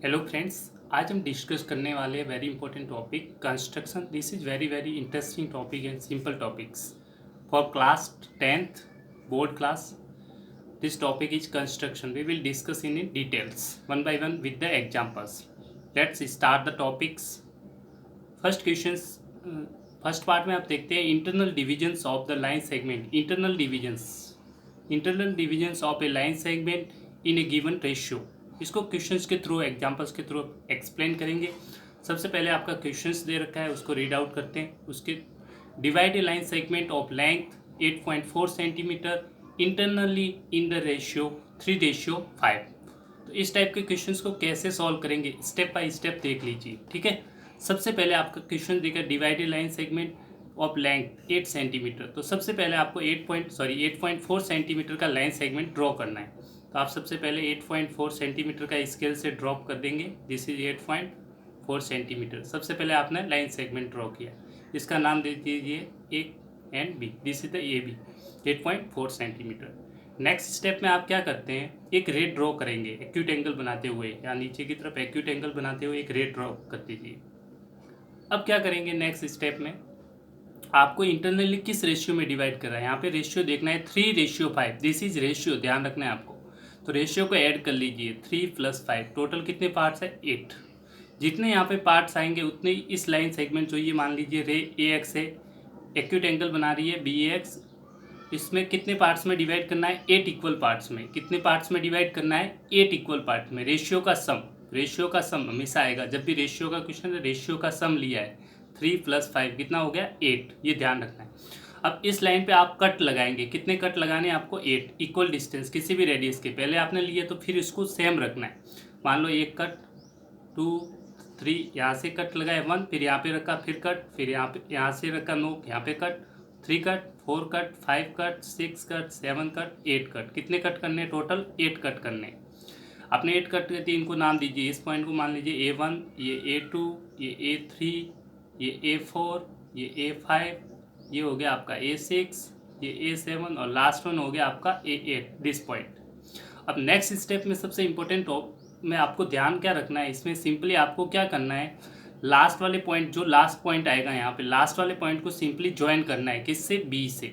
Hello friends. आज हम discuss करने वाले very important topic construction. This is very very interesting topic and simple topics for class 10th board class. This topic is construction. We will discuss in details one by one with the examples. Let's start the topics. First questions. First part में आप देखते हैं internal divisions of the line segment. Internal divisions of A line segment in A given ratio. इसको questions के through, examples के through explain करेंगे. सबसे पहले आपका क्वेश्चंस दे रखा है, उसको रीड आउट करते हैं. उसके divide A line segment of length 8.4 centimetre internally in the ratio 3:5. तो इस टाइप के क्वेश्चंस को कैसे सॉल्व करेंगे स्टेप बाय स्टेप देख लीजिए. ठीक है. सबसे पहले आपका क्वेश्चन देगा divided line segment of length 8 centimetre. तो सबसे पहले आपको 8.4 सेंटीमीटर का लाइन सेगमेंट ड्रॉ करना है. तो आप सबसे पहले 8.4 सेंटीमीटर का स्केल से ड्रॉप कर देंगे. This is 8.4 centimetre. सबसे पहले आपने लाइन सेगमेंट ड्रॉ किया. इसका नाम दे दीजिए A and B. This is the A B 8.4 centimetre. Next step में आप क्या करते हैं, एक रेड ड्रॉ करेंगे एक्यूट एंगल बनाते हुए, या नीचे की तरफ एक्यूट एंगल बनाते हुए एक रेड ड्रॉ कर दीजिए. अब क्या करेंगे नेक्स्ट स्टेप में, आपको इंटरनली किस रेशियो में डिवाइड कर रहा है. यहाँ पे रेशियो देखना है 3:5. दिस इज रेशियो, ध्यान रखना है आपको. तो रेशियो को ऐड कर लीजिए 3 + 5. टोटल कितने पार्ट्स है 8. जितने यहाँ पे पार्ट्स आएंगे उतने इस लाइन सेगमेंट जो ये मान लीजिए रे ए एक्स है, एक्यूट एंगल बना रही है बी एक्स. इसमें कितने पार्ट्स में डिवाइड करना है 8 इक्वल पार्ट्स में. कितने पार्ट्स में डिवाइड करना है 8 इक्वल पार्ट में. रेशियो का सम हमेशा आएगा. जब भी रेशियो का क्वेश्चन है रेशियो का सम लिया है. 3 + 5 कितना हो गया 8. ये ध्यान रखना है. अब इस लाइन पे आप कट लगाएंगे. कितने कट लगाने हैं आपको 8 इक्वल डिस्टेंस किसी भी रेडियस के. पहले आपने लिए तो फिर इसको सेम रखना है. मान लो एक कट 2 3 यहाँ से कट लगाए 1, फिर यहाँ पे रखा, फिर कट, फिर यहाँ से रखा नोक, यहाँ पे cut 3 cut 4 cut 5 cut 6 cut 7 cut 8 cut. कितने कट करने टोटल 8 कट करने. आपने 8 कट करके इनको नाम दीजिए. इस पॉइंट को मान लीजिए A1, ये A2, ये A3, ये A4, ये A5, ये हो गया आपका A6, ये A7 और लास्ट वन हो गया आपका A8. This point. अब नेक्स्ट स्टेप में सबसे इम्पोर्टेंट में आपको ध्यान क्या रखना है, इसमें सिंपली आपको क्या करना है, लास्ट वाले पॉइंट, जो लास्ट पॉइंट आएगा यहाँ पे, लास्ट वाले पॉइंट को सिंपली ज्वाइन करना है. किससे B से.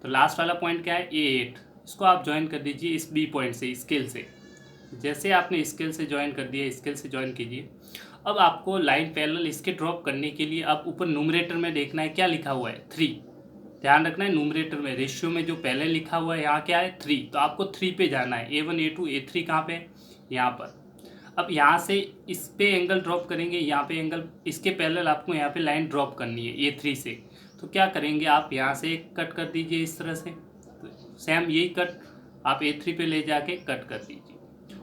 तो लास्ट वाला पॉइंट क्या है A8. इसको आप ज्वाइन कर दीजिए इस B पॉइंट से, स्केल से. जैसे आपने स्केल से ज्वाइन कर दिया, स्केल से ज्वाइन कीजिए. अब आपको लाइन पैरेलल इसके ड्रॉप करने के लिए आप ऊपर न्यूमरेटर में देखना है क्या लिखा हुआ है 3. ध्यान रखना है न्यूमरेटर में, रेशियो में जो पहले लिखा हुआ है यहाँ क्या है 3. तो आपको 3 पे जाना है. A1 A2 A3 कहाँ पे यहाँ पर. अब यहाँ से इस पे एंगल ड्रॉप करेंगे, यहाँ पे एंगल, इसके पैरेलल आपको यहाँ पे लाइन ड्रॉप करनी है A3 से. तो क्या करेंगे आप यहाँ से एक कट कर दीजिए इस तरह से. तो सेम यही कट आप A3 पे ले जाके कट कर दीजिए.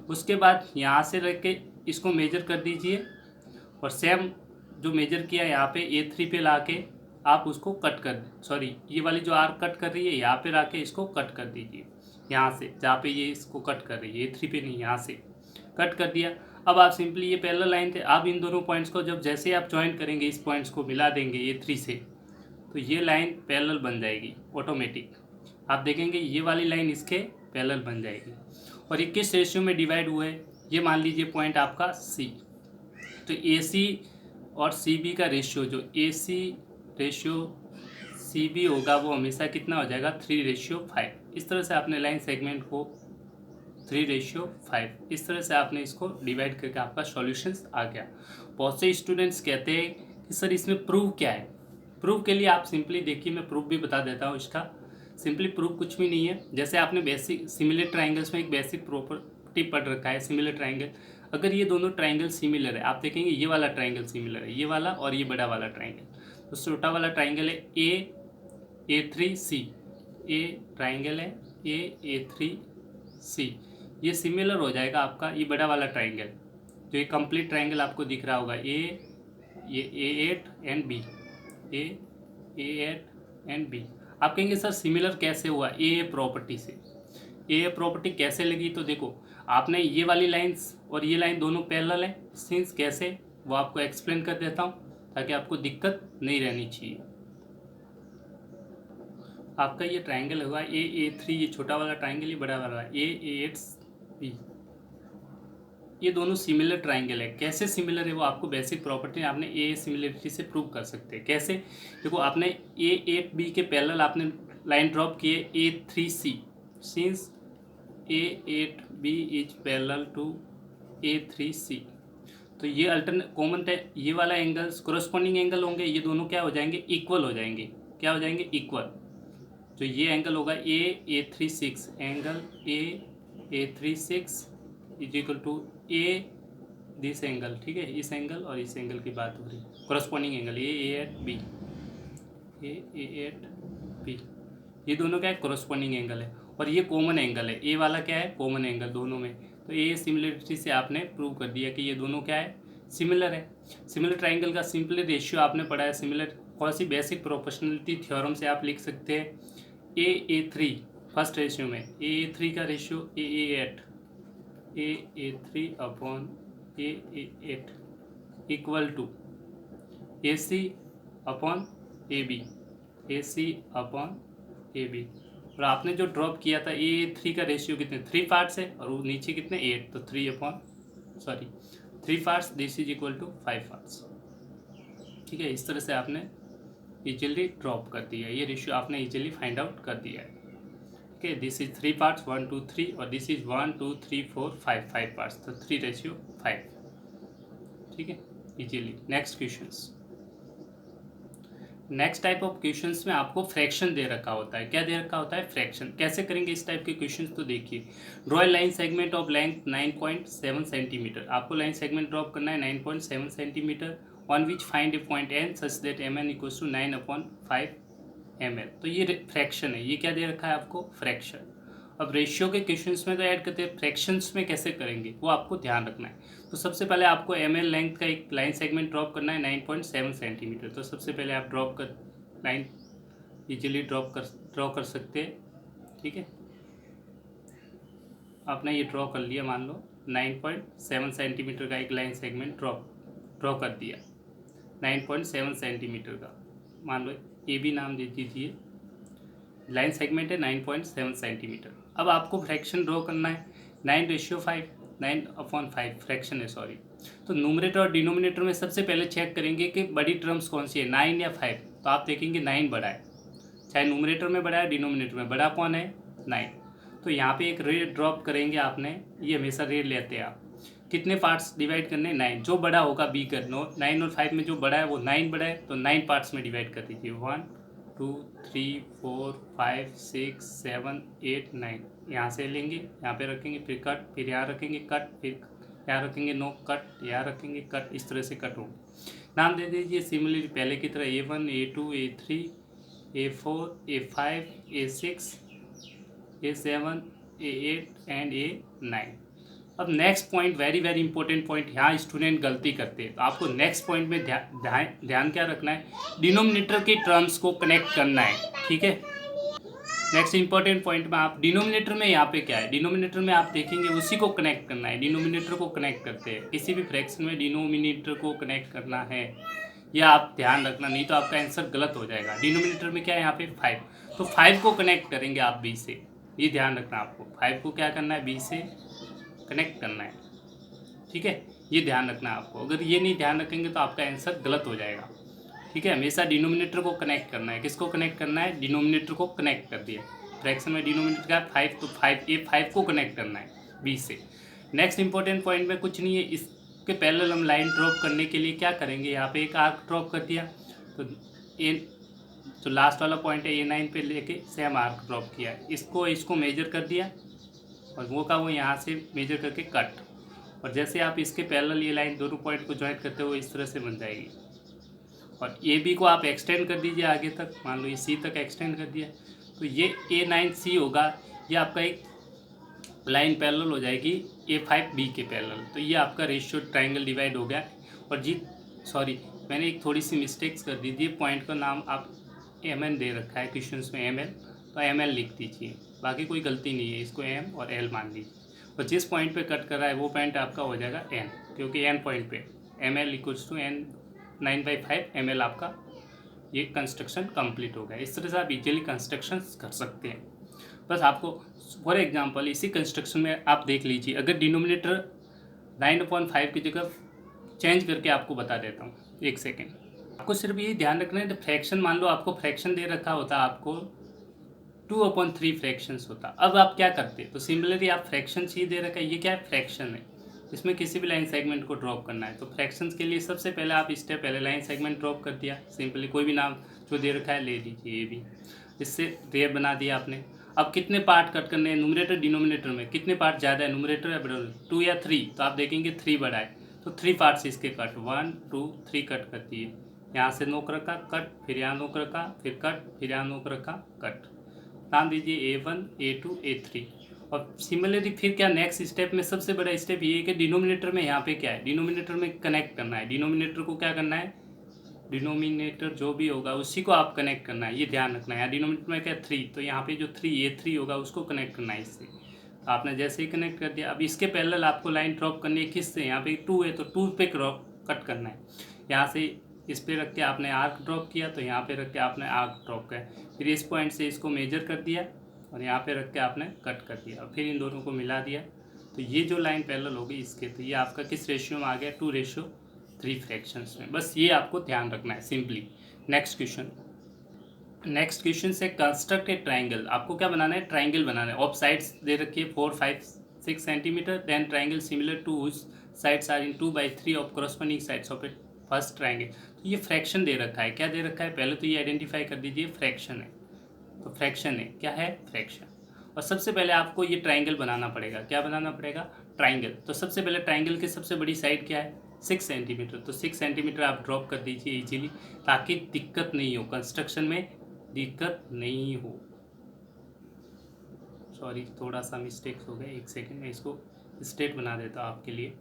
उसके बाद यहाँ से रख के इसको मेजर कर दीजिए और सेम जो मेजर किया यहाँ पे A3 पे ला के आप उसको कट कर, सॉरी ये वाली जो आर्क कट कर रही है यहाँ पे ला के इसको कट कर दीजिए. यहाँ से जहाँ पे ये इसको कट कर रही है A3 पे नहीं, यहाँ से कट कर दिया. अब आप सिंपली, ये पैरेलल लाइन थे, आप इन दोनों पॉइंट्स को जब जैसे आप ज्वाइन करेंगे, इस पॉइंट्स को मिला देंगे A3 से, तो ये लाइन पैरेलल बन जाएगी ऑटोमेटिक. आप देखेंगे ये वाली लाइन इसके पैरेलल बन जाएगी. और ये किस रेशियो में डिवाइड हुए, ये मान लीजिए पॉइंट आपका C. तो AC और CB का रेशियो, जो AC रेशियो CB होगा वो हमेशा कितना हो जाएगा 3:5. इस तरह से आपने लाइन सेगमेंट को 3:5, इस तरह से आपने इसको डिवाइड करके आपका सॉल्यूशंस आ गया. बहुत से स्टूडेंट्स कहते हैं कि सर इसमें प्रूव क्या है. प्रूव के लिए आप सिंपली देखिए, मैं प्रूफ भी बता देता हूँ इसका. सिंपली प्रूफ कुछ भी नहीं है. जैसे आपने बेसिक सिमिलर ट्राइंगल्स में एक बेसिक प्रॉपर्टी पढ़ रखा है, सिमिलर ट्राइंगल. अगर ये दोनों ट्राइंगल सिमिलर है, आप देखेंगे ये वाला ट्राइंगल सिमिलर है, ये वाला और ये बड़ा वाला ट्राइंगल. तो छोटा वाला ट्राइंगल है A3C, ए ट्राइंगल है A3C, ये सिमिलर हो जाएगा आपका ये बड़ा वाला ट्राइंगल. जो ये कंप्लीट ट्राइंगल आपको दिख रहा होगा ये A8 and B, A8 and B. आप कहेंगे सर सिमिलर कैसे हुआ, ए प्रॉपर्टी से. ए प्रॉपर्टी कैसे लगी, तो देखो आपने ये वाली लाइंस और ये लाइन दोनों पैरेलल है. सिंस कैसे वो आपको एक्सप्लेन कर देता हूँ ताकि आपको दिक्कत नहीं रहनी चाहिए. आपका ये ट्राइंगल होगा A3, ये छोटा वाला ट्राइंगल, ये बड़ा वाला A8B. ये दोनों सिमिलर ट्राइंगल है। कैसे सिमिलर है वो आपको बेसिक प्रॉपर्टी आपने ए सिमिलरिटी से प्रूव कर सकते हैं। कैसे? देखो आपने A8B के पैरेलल आपने लाइन ड्रॉप किए A3C, since A8B is parallel to A3C, तो ये अल्टरनेट कॉमन है, ये वाला एंगल्स कोरस्पॉन्डिंग एंगल होंगे, ये दोनों क्या हो जाएंगे? इक्वल हो जाएंगे। क्या हो जाएंगे? इक्वल। जो ये एंगल होगा A36 angle A36 is equal to A this angle, ठीक है, इस एंगल और इस एंगल की बात हो रही है, कोरस्पॉन्डिंग एंगल A8B, A8B, ये दोनों क्या है? कोरस्पॉन्डिंग एंगल है। और ये कॉमन एंगल है, ए वाला क्या है? कॉमन एंगल दोनों में। तो ए सिमिलरिटी से आपने प्रूव कर दिया कि ये दोनों क्या है? सिमिलर है। सिमिलर ट्राइंगल का सिंपल रेशियो आपने पढ़ा है। सिमिलर कौन सी बेसिक प्रोपोर्शनलिटी थ्योरम से आप लिख सकते हैं? A3 फर्स्ट रेशियो में A3 का ratio A3 upon A8 equal to AC upon AB, AC upon AB। और आपने जो ड्रॉप किया था A3 का रेशियो कितने? 3 पार्ट्स है और वो नीचे कितने? 8, तो 3 parts, this is equal to 5 parts. ठीक है, इस तरह से आपने इजीली ड्रॉप कर दिया, ये रेशियो आपने इजीली फाइंड आउट कर दिया है। ओके, दिस इज 3 पार्ट्स 1 2 3 और दिस इज 1 2 3 4 5 पार्ट्स, तो 3:5। ठीक है, easily. Next questions. Next type of questions में आपको फ्रैक्शन दे रखा होता है। क्या दे रखा होता है? फ्रैक्शन। कैसे करेंगे इस टाइप के क्वेश्चंस? तो देखिए, draw line segment of length 9.7 centimetre. आपको लाइन सेगमेंट ड्रॉप करना है 9.7 centimetre on which find a point N such that mn equals to 9/5 ml। तो ये फ्रैक्शन है। ये क्या दे रखा है आपको? फ्रैक्शन। अब रेशियो के क्वेश्चंस में तो ऐड करते हैं, फ्रैक्शंस में कैसे करेंगे वो आपको ध्यान रखना है। तो सबसे पहले आपको ml लेंथ का एक लाइन सेगमेंट ड्रॉप करना है 9.7 सेंटीमीटर। तो सबसे पहले आप लाइन इजीली ड्रॉ कर सकते हैं। ठीक है, आपने ये ड्रॉ कर लिया, मान लो 9.7 सेंटीमीटर का एक लाइन सेगमेंट ड्रॉ कर दिया 9.7 सेंटीमीटर का, मान लो AB नाम दे दीजिए। लाइन सेगमेंट है 9.7 सेंटीमीटर। अब आपको फ्रैक्शन ड्रॉ करना है 9:5, 9/5 फ्रैक्शन है, सॉरी। तो न्यूमरेटर और डिनोमिनेटर में सबसे पहले चेक करेंगे कि बड़ी टर्म्स कौन सी है, 9 या 5। तो आप देखेंगे 9 बड़ा है, चाहे न्यूमरेटर में बड़ा है डिनोमिनेटर में बड़ा कौन है? 9। तो यहाँ पे एक रे ड्रॉप करेंगे आपने, ये हमेशा रे लेते हैं आप। कितने पार्ट्स डिवाइड करने? 9। जो बड़ा होगा बी कर 9 और 5 में जो बड़ा है वो 9 बड़ा है, तो 9 पार्ट्स में डिवाइड कर दीजिए। 1 2 3 4 5 6 7 8 9। यहाँ से लेंगे, यहाँ पे रखेंगे, फिर कट, फिर यहाँ रखेंगे कट, फिर यहाँ रखेंगे नो कट, यहाँ रखेंगे कट, इस तरह से कट होंगे। नाम दे दीजिए सिमिलरली पहले की तरह A1 A2 A3 A4 A5 A6 A7 A8 and A9। अब next point, very very important point, यहाँ स्टूडेंट गलती करते हैं। तो आपको नेक्स्ट पॉइंट में ध्यान क्या रखना है? डिनोमिनेटर की टर्म्स को कनेक्ट करना है। ठीक है, नेक्स्ट इंपॉर्टेंट पॉइंट में आप डिनोमिनेटर में यहाँ पे क्या है? डिनोमिनेटर में आप देखेंगे उसी को कनेक्ट करना है। डिनोमिनेटर को कनेक्ट करते हैं, किसी भी फ्रैक्शन में डिनोमिनेटर को कनेक्ट करना है, यह आप ध्यान रखना, नहीं तो आपका आंसर गलत हो जाएगा। डिनोमिनेटर में क्या है यहाँ पे? 5। तो 5 को कनेक्ट करेंगे आप B से, ये ध्यान रखना आपको। 5 को क्या करना है? B से कनेक्ट करना है। ठीक है, ये ध्यान रखना है आपको। अगर ये नहीं ध्यान रखेंगे तो आपका आंसर गलत हो जाएगा। ठीक है, हमेशा डिनोमिनेटर को कनेक्ट करना है। किसको कनेक्ट करना है? डिनोमिनेटर को कनेक्ट कर दिया। फ्रैक्शन में डिनोमिनेटर का 5, तो 5 को कनेक्ट करना है B से। नेक्स्ट इंपॉर्टेंट पॉइंट में कुछ नहीं है, इसके पैरेलल हम लाइन ड्रॉप करने के लिए क्या करेंगे? यहाँ पे एक आर्क ड्रॉप कर दिया, तो जो लास्ट वाला पॉइंट है A9 पे लेके सेम आर्क ड्रॉप किया, इसको मेजर कर दिया और वो का वो यहाँ से मेजर करके कट। और जैसे आप इसके पैरेलल ये लाइन दोनों पॉइंट को ज्वाइंट करते हो इस तरह से बन जाएगी। और AB को आप एक्सटेंड कर दीजिए आगे तक, मान लो ये C तक एक्सटेंड कर दिया, तो ये A9C होगा। ये आपका एक लाइन पैरेलल हो जाएगी A5B के पैरेलल। तो ये आपका रेशियो ट्राइंगल डिवाइड हो गया। और सॉरी, मैंने एक थोड़ी सी मिस्टेक्स कर दी थी। पॉइंट का नाम आप MN दे रखा है क्वेश्चंस में ML, तो ML लिख दीजिए, बाकी कोई गलती नहीं है, इसको M और L मान लीजिए। और जिस पॉइंट पे कट कर रहा है वो पॉइंट आपका हो जाएगा N, क्योंकि N पॉइंट पे ML equals to N 9/5 ML आपका ये कंस्ट्रक्शन कंप्लीट हो गया। इस तरह से आप इजीली कंस्ट्रक्शन कर सकते हैं। बस आपको फॉर एग्जांपल इसी कंस्ट्रक्शन में आप देख लीजिए, अगर डिनोमिनेटर 9/5 की जगह चेंज करके आपको बता देता हूँ, एक सेकेंड। आपको सिर्फ ये ध्यान रखना है, फ्रैक्शन मान लो आपको फ्रैक्शन दे रखा होता, आपको 2/3 फ्रैक्शंस होता। अब आप क्या करते, तो सिमिलरली आप फ्रैक्शन ही दे रखा है, ये क्या है, फ्रैक्शन है, इसमें किसी भी लाइन सेगमेंट को ड्रॉप करना है। तो फ्रैक्शंस के लिए सबसे पहले आप स्टेप पहले लाइन सेगमेंट ड्रॉप कर दिया, सिंपली कोई भी नाम जो दे रखा है ले लीजिए, ये भी, इससे रेयर बना दिया आपने। अब कितने पार्ट कट करने हैं, न्यूमरेटर डिनोमिनेटर में कितने पार्ट ज़्यादा है, न्यूमरेटर या बड़ा, 2 या 3, तो आप देखेंगे 3 बड़ा है, तो 3 पार्ट्स इसके कट, 1 2 3 कट कर दिए। यहाँ से नोक रखा कट, फिर यहाँ नोक रखा, फिर कट, फिर यहाँ नोक रखा कट। नाम दीजिए A1 A2 A3। और सिमिलरली फिर क्या, नेक्स्ट स्टेप में सबसे बड़ा स्टेप ये है कि डिनोमिनेटर में यहाँ पे क्या है, डिनोमिनेटर में कनेक्ट करना है। डिनोमिनेटर को क्या करना है, डिनोमिनेटर जो भी होगा उसी को आप कनेक्ट करना है, ये ध्यान रखना है। यहाँ डिनोमिनेटर में क्या 3, तो यहाँ पे जो 3 A3 होगा उसको कनेक्ट करना है इससे। तो आपने जैसे ही कनेक्ट कर दिया, अब इसके पैरेलल आपको लाइन ड्रॉप करनी है, किससे, यहाँ पे 2 है तो 2 पे कट करना है। यहाँ से इस पे रख के आपने आर्क ड्रॉप किया, तो यहाँ पे रख के आपने आर्क ड्रॉप किया, फिर इस पॉइंट से इसको मेजर कर दिया और यहाँ पे रख के आपने कट कर दिया, फिर इन दोनों को मिला दिया। तो ये जो लाइन पैरेलल होगी इसके, तो ये आपका किस रेशियो में आ गया, 2:3 फ्रैक्शंस में। बस ये आपको ध्यान रखना है सिंपली। नेक्स्ट क्वेश्चन से कंस्ट्रक्ट ए ट्राइंगल। आपको क्या बनाना है, ट्राइंगल बनाना है। ऑफ साइड्स दे रखिए 4 5 6 centimetre, then triangle similar to which sides are in 2/3 of corresponding sides of a first triangle. तो ये फ्रैक्शन दे रखा है, क्या दे रखा है, पहले तो ये आइडेंटिफाई कर दीजिए, फ्रैक्शन है। तो फ्रैक्शन है, क्या है, फ्रैक्शन। और सबसे पहले आपको ये ट्राइंगल बनाना पड़ेगा, क्या बनाना पड़ेगा, ट्राइंगल। तो सबसे पहले ट्राइंगल की सबसे बड़ी साइड क्या है, 6 सेंटीमीटर। तो 6 सेंटीमीटर आप ड्रॉप कर दीजिए इजीली, ताकि दिक्कत नहीं हो, कंस्ट्रक्शन में दिक्कत नहीं हो। सॉरी, थोड़ा सा मिस्टेक्स हो गए, एक सेकेंड में इसको स्ट्रेट बना देता हूँ आपके लिए।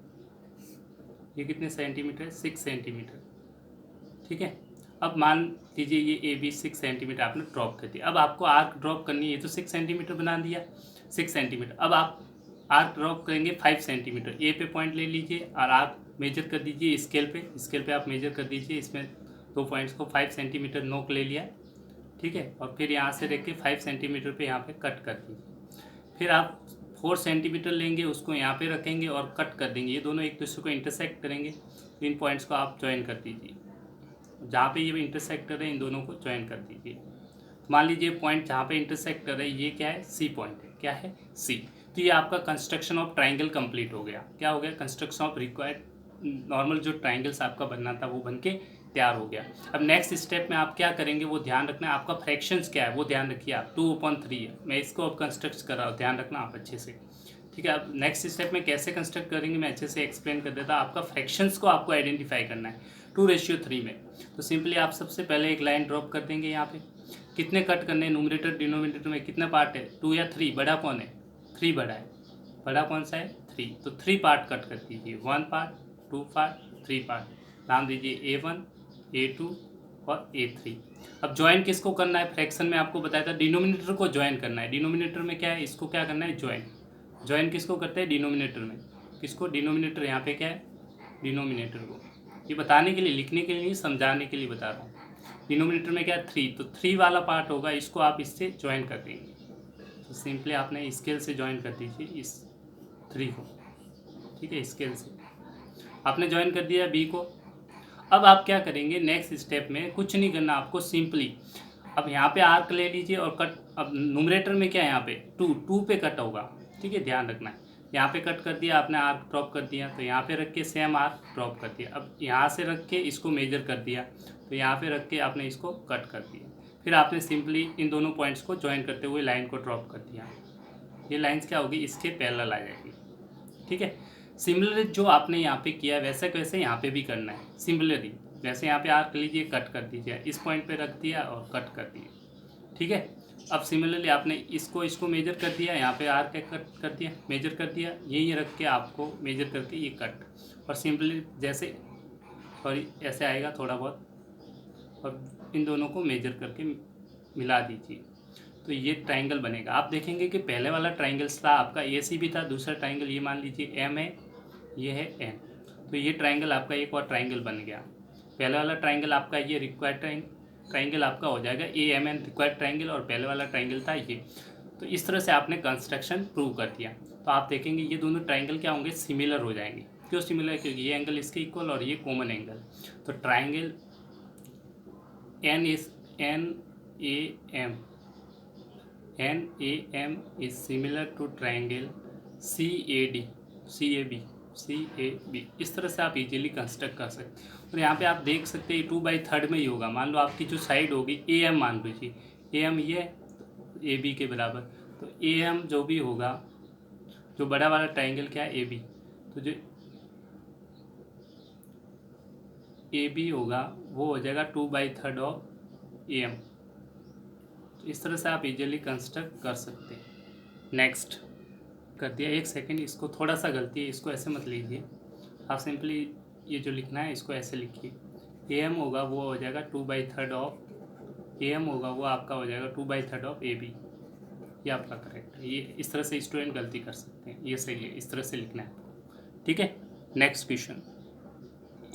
ये कितने सेंटीमीटर है, 6 सेंटीमीटर, ठीक है। अब मान लीजिए ये ए बी 6 सेंटीमीटर आपने ड्रॉप कर दिया। अब आपको आर्क ड्रॉप करनी है, तो 6 सेंटीमीटर बना दिया, 6 सेंटीमीटर। अब आप आर्क ड्रॉप करेंगे 5 सेंटीमीटर, ए पे पॉइंट ले लीजिए और आर्क मेजर कर दीजिए स्केल पे आप मेजर कर दीजिए। इसमें 2 पॉइंट्स को 5 सेंटीमीटर नोक ले लिया, ठीक है। और फिर यहाँ से रख के 5 सेंटीमीटर पे यहाँ पे कट कर दीजिए। फिर आप 4 सेंटीमीटर लेंगे, उसको यहाँ पे रखेंगे और कट कर देंगे। ये दोनों एक दूसरे को इंटरसेक्ट करेंगे, तो इन पॉइंट्स को आप ज्वाइन कर दीजिए। जहाँ पे ये इंटरसेक्ट कर रहे हैं इन दोनों को ज्वाइन कर दीजिए। मान लीजिए पॉइंट जहाँ पे इंटरसेक्ट कर रहे हैं ये क्या है, सी पॉइंट है, क्या है, सी। तो ये आपका कंस्ट्रक्शन ऑफ ट्राइंगल कंप्लीट हो गया। क्या हो गया, कंस्ट्रक्शन ऑफ रिक्वायर्ड नॉर्मल जो ट्राइंगल्स आपका बनना था वो बन के तैयार हो गया। अब नेक्स्ट स्टेप में आप क्या करेंगे वो ध्यान रखना है, आपका फ्रैक्शंस क्या है वो ध्यान रखिए आप, 2/3 है। मैं इसको अब कंस्ट्रक्ट कर रहा हूँ, ध्यान रखना आप अच्छे से, ठीक है। अब नेक्स्ट स्टेप में कैसे कंस्ट्रक्ट करेंगे मैं अच्छे से एक्सप्लेन कर देता हूँ। आपका फ्रैक्शंस को आपको आइडेंटिफाई करना है 2:3 में। तो सिंपली आप सबसे पहले एक लाइन ड्रॉप कर देंगे। यहाँ पे कितने कट करने हैं, न्यूमरेटर डिनोमिनेटर में कितना पार्ट है, 2 या 3, बड़ा कौन है, 3 बड़ा है, बड़ा कौन सा है, 3। तो 3 पार्ट कट कर दीजिए, 1 पार्ट 2 पार्ट 3 पार्ट। नाम दीजिए A1 A2 और A3। अब ज्वाइन किसको करना है, फ्रैक्शन में आपको बताया था डिनोमिनेटर को ज्वाइन करना है। डिनोमिनेटर में क्या है, इसको क्या करना है, ज्वाइन किसको करते हैं, डिनोमिनेटर में, किसको, डिनोमिनेटर। यहाँ पे क्या है, डिनोमिनेटर को, ये बताने के लिए, लिखने के लिए नहीं, समझाने के लिए बता रहा हूँ। डिनोमिनेटर में क्या है, 3, तो 3 वाला पार्ट होगा, इसको आप इससे ज्वाइन कर देंगे। तो सिंपली आपने स्केल से ज्वाइन कर दीजिए इस 3 को, ठीक है। स्केल से आपने ज्वाइन कर दिया बी को। अब आप क्या करेंगे, नेक्स्ट स्टेप में कुछ नहीं करना आपको, सिंपली अब यहाँ पे आर्क ले लीजिए और कट। अब न्यूमरेटर में क्या है, यहाँ पे 2 पे कट होगा, ठीक है, ध्यान रखना है। यहाँ पे कट कर दिया आपने, आर्क ड्रॉप कर दिया, तो यहाँ पे रख के सेम आर्क ड्रॉप कर दिया। अब यहाँ से रख के इसको मेजर कर दिया, तो यहाँ पे रख के आपने इसको कट कर दिया। फिर आपने सिंपली इन दोनों पॉइंट्स को ज्वाइन करते हुए लाइन को ड्रॉप कर दिया। ये लाइन्स क्या होगी, इसके पैरेलल आ जाएगी, ठीक है। सिमिलरली जो आपने यहाँ पे किया वैसे वैसे यहाँ पे भी करना है। सिमिलरली जैसे यहाँ पे आर्क लीजिए, कट कर दीजिए, इस पॉइंट पे रख दिया और कट कर दिया, ठीक है। अब सिमिलरली आपने इसको मेजर कर दिया, यहाँ पे आर्क कट कर दिया, मेजर कर दिया, यही रख के आपको मेजर करके ये कट, और सिंपली जैसे सॉरी ऐसे आएगा थोड़ा बहुत, और इन दोनों को मेजर करके मिला दीजिए, तो ये ट्राइंगल बनेगा। आप देखेंगे कि पहले वाला ट्राइंगल्स था आपका AC भी था, दूसरा ट्राइंगल ये मान लीजिए M है, ये है N, तो ये ट्राइंगल आपका एक और ट्राइंगल बन गया। पहले वाला ट्राइंगल आपका ये रिक्वायर्ड ट्राइंगल आपका हो जाएगा AMN रिक्वायर्ड ट्राइंगल, और पहले वाला ट्राइंगल था ये। तो इस तरह से आपने कंस्ट्रक्शन प्रूव कर दिया। तो आप देखेंगे ये दोनों ट्राइंगल क्या होंगे, सिमिलर हो जाएंगे। क्यों सिमिलर, क्योंकि ये एंगल इसके इक्वल और ये कॉमन एंगल। तो triangle N A M is similar to triangle C A B. इस तरह से आप इजीली कंस्ट्रक्ट कर सकते हैं। और यहाँ पे आप देख सकते हैं 2/3 में ही होगा। मान लो आपकी जो साइड होगी ए एम, मान लीजिए ए एम ये ए बी के बराबर, तो ए एम जो भी होगा, जो बड़ा वाला ट्राइंगल क्या है ए बी, तो जो ए बी होगा वो हो जाएगा 2/3 ऑफ ए एम। तो इस तरह से आप इजीली कंस्ट्रक्ट कर सकते हैं। नेक्स्ट कर दिया। एक सेकेंड, इसको थोड़ा सा गलती है, इसको ऐसे मत लीजिए, आप सिंपली ये जो लिखना है इसको ऐसे लिखिए। ए एम होगा वो हो जाएगा 2/3 ऑफ ए एम होगा वो आपका हो जाएगा 2/3 ऑफ ए बी। ये आपका करेक्ट है। ये इस तरह से स्टूडेंट गलती कर सकते हैं, ये सही है, इस तरह से लिखना है, ठीक है। नेक्स्ट क्वेश्चन,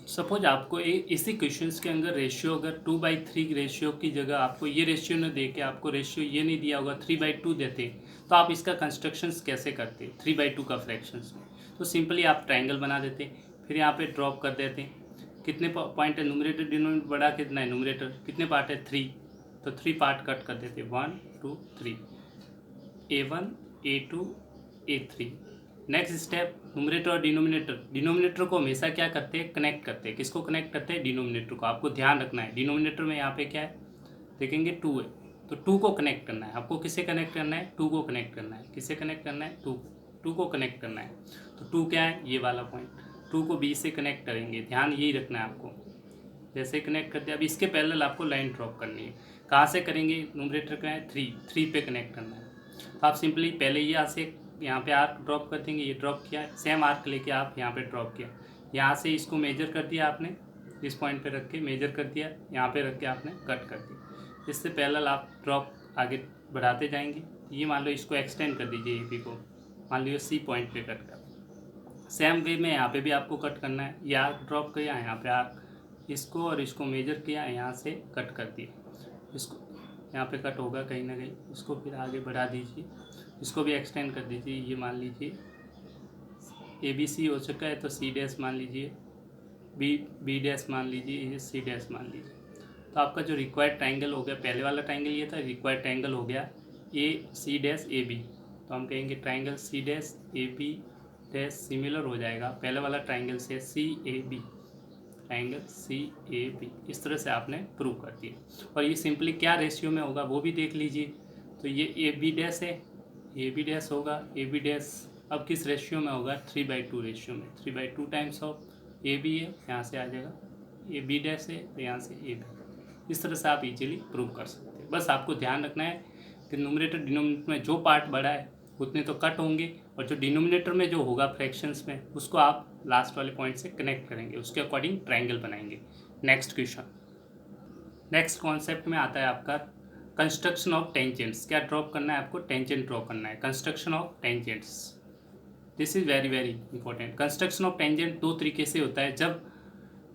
सपोज आपको इसी क्वेश्चंस के अंदर रेशियो अगर 2/3 रेशियो की जगह आपको ये रेशियो न दे के आपको रेशियो ये नहीं दिया होगा 3/2 देते, तो आप इसका कंस्ट्रक्शंस कैसे करते 3/2 का फ्रैक्शंस में? तो सिंपली आप ट्राइंगल बना देते, फिर यहाँ पे ड्रॉप कर देते। कितने पॉइंट है, न्यूमरेटर डिनोमिनेटर बड़ा कितना है, न्यूमरेटर कितने पार्ट है 3, तो 3 पार्ट कट कर देते 1 2 3, A1 A2 A3। Next step, numerator और डिनोमिनेटर को हमेशा क्या करते हैं, कनेक्ट करते हैं। किसको कनेक्ट करते हैं, डिनोमिनेटर को। आपको ध्यान रखना है डिनोमिनेटर में यहाँ पे क्या है देखेंगे 2 है, तो 2 को कनेक्ट करना है आपको। किसे कनेक्ट करना है, 2 को कनेक्ट करना है। किसे कनेक्ट करना है, 2 को कनेक्ट करना है। तो 2 क्या है, ये वाला पॉइंट, 2 को B से कनेक्ट करेंगे, ध्यान यही रखना है आपको। जैसे कनेक्ट करते हैं, अब इसके पैरेलल आपको लाइन ड्रॉप करनी है। कहाँ से करेंगे, न्यूमरेटर का है 3 पे कनेक्ट करना है। तो आप सिंपली पहले यहाँ से यहाँ पे आर्क ड्रॉप कर देंगे, ये ड्रॉप किया, सेम आर्क लेके आप यहाँ पे ड्रॉप किया, यहाँ से इसको मेजर कर दिया आपने, इस पॉइंट पे रख के मेजर कर दिया, यहाँ पे रख के आपने कट कर दिया। इससे पैरेलल आप ड्रॉप आगे बढ़ाते जाएंगे। ये मान लो इसको एक्सटेंड कर दीजिए, ए को मान लो सी पॉइंट पे कट कर। सेम वे में यहाँ पे भी आपको कट करना है। ये आर्क ड्रॉप किया, यहाँ पे आर्क, इसको और इसको मेजर किया, यहाँ से कट कर दिया, इसको यहाँ पे कट होगा कहीं ना कहीं, इसको फिर आगे बढ़ा दीजिए, इसको भी एक्सटेंड कर दीजिए। ये मान लीजिए ABC हो चुका है, तो C' मान लीजिए, B' मान लीजिए, ये C' मान लीजिए। तो आपका जो रिक्वायर्ड ट्राइंगल हो गया, पहले वाला ट्राइंगल ये था, रिक्वायर्ड ट्राइंगल हो गया AC'AB। तो हम कहेंगे ट्राइंगल C'AB' सिमिलर हो जाएगा पहले वाला ट्राइंगल से CAB, ट्राइंगल CAB। इस तरह से आपने प्रूव कर दिया। और ये सिंपली क्या रेशियो में होगा वो भी देख लीजिए। तो ये AB' है, AB' होगा, AB' अब किस रेशियो में होगा, 3/2 रेशियो में। 3/2 टाइम्स ऑफ AB है, यहाँ से आ जाएगा, AB' है तो यहाँ से AB। इस तरह से आप इजीली प्रूव कर सकते हैं। बस आपको ध्यान रखना है कि न्यूमरेटर डिनोमिनेटर में जो पार्ट बड़ा है उतने तो कट होंगे, और जो डिनोमिनेटर में जो होगा फ्रैक्शंस में उसको आप लास्ट वाले पॉइंट से कनेक्ट करेंगे, उसके अकॉर्डिंग ट्राइंगल बनाएंगे। नेक्स्ट क्वेश्चन, नेक्स्ट कॉन्सेप्ट में आता है आपका कंस्ट्रक्शन ऑफ टेंजेंट्स। क्या ड्रॉप करना है आपको, टेंजेंट ड्रॉ करना है, construction of tangents. This is very very important. Construction of tangent दो तरीके से होता है। जब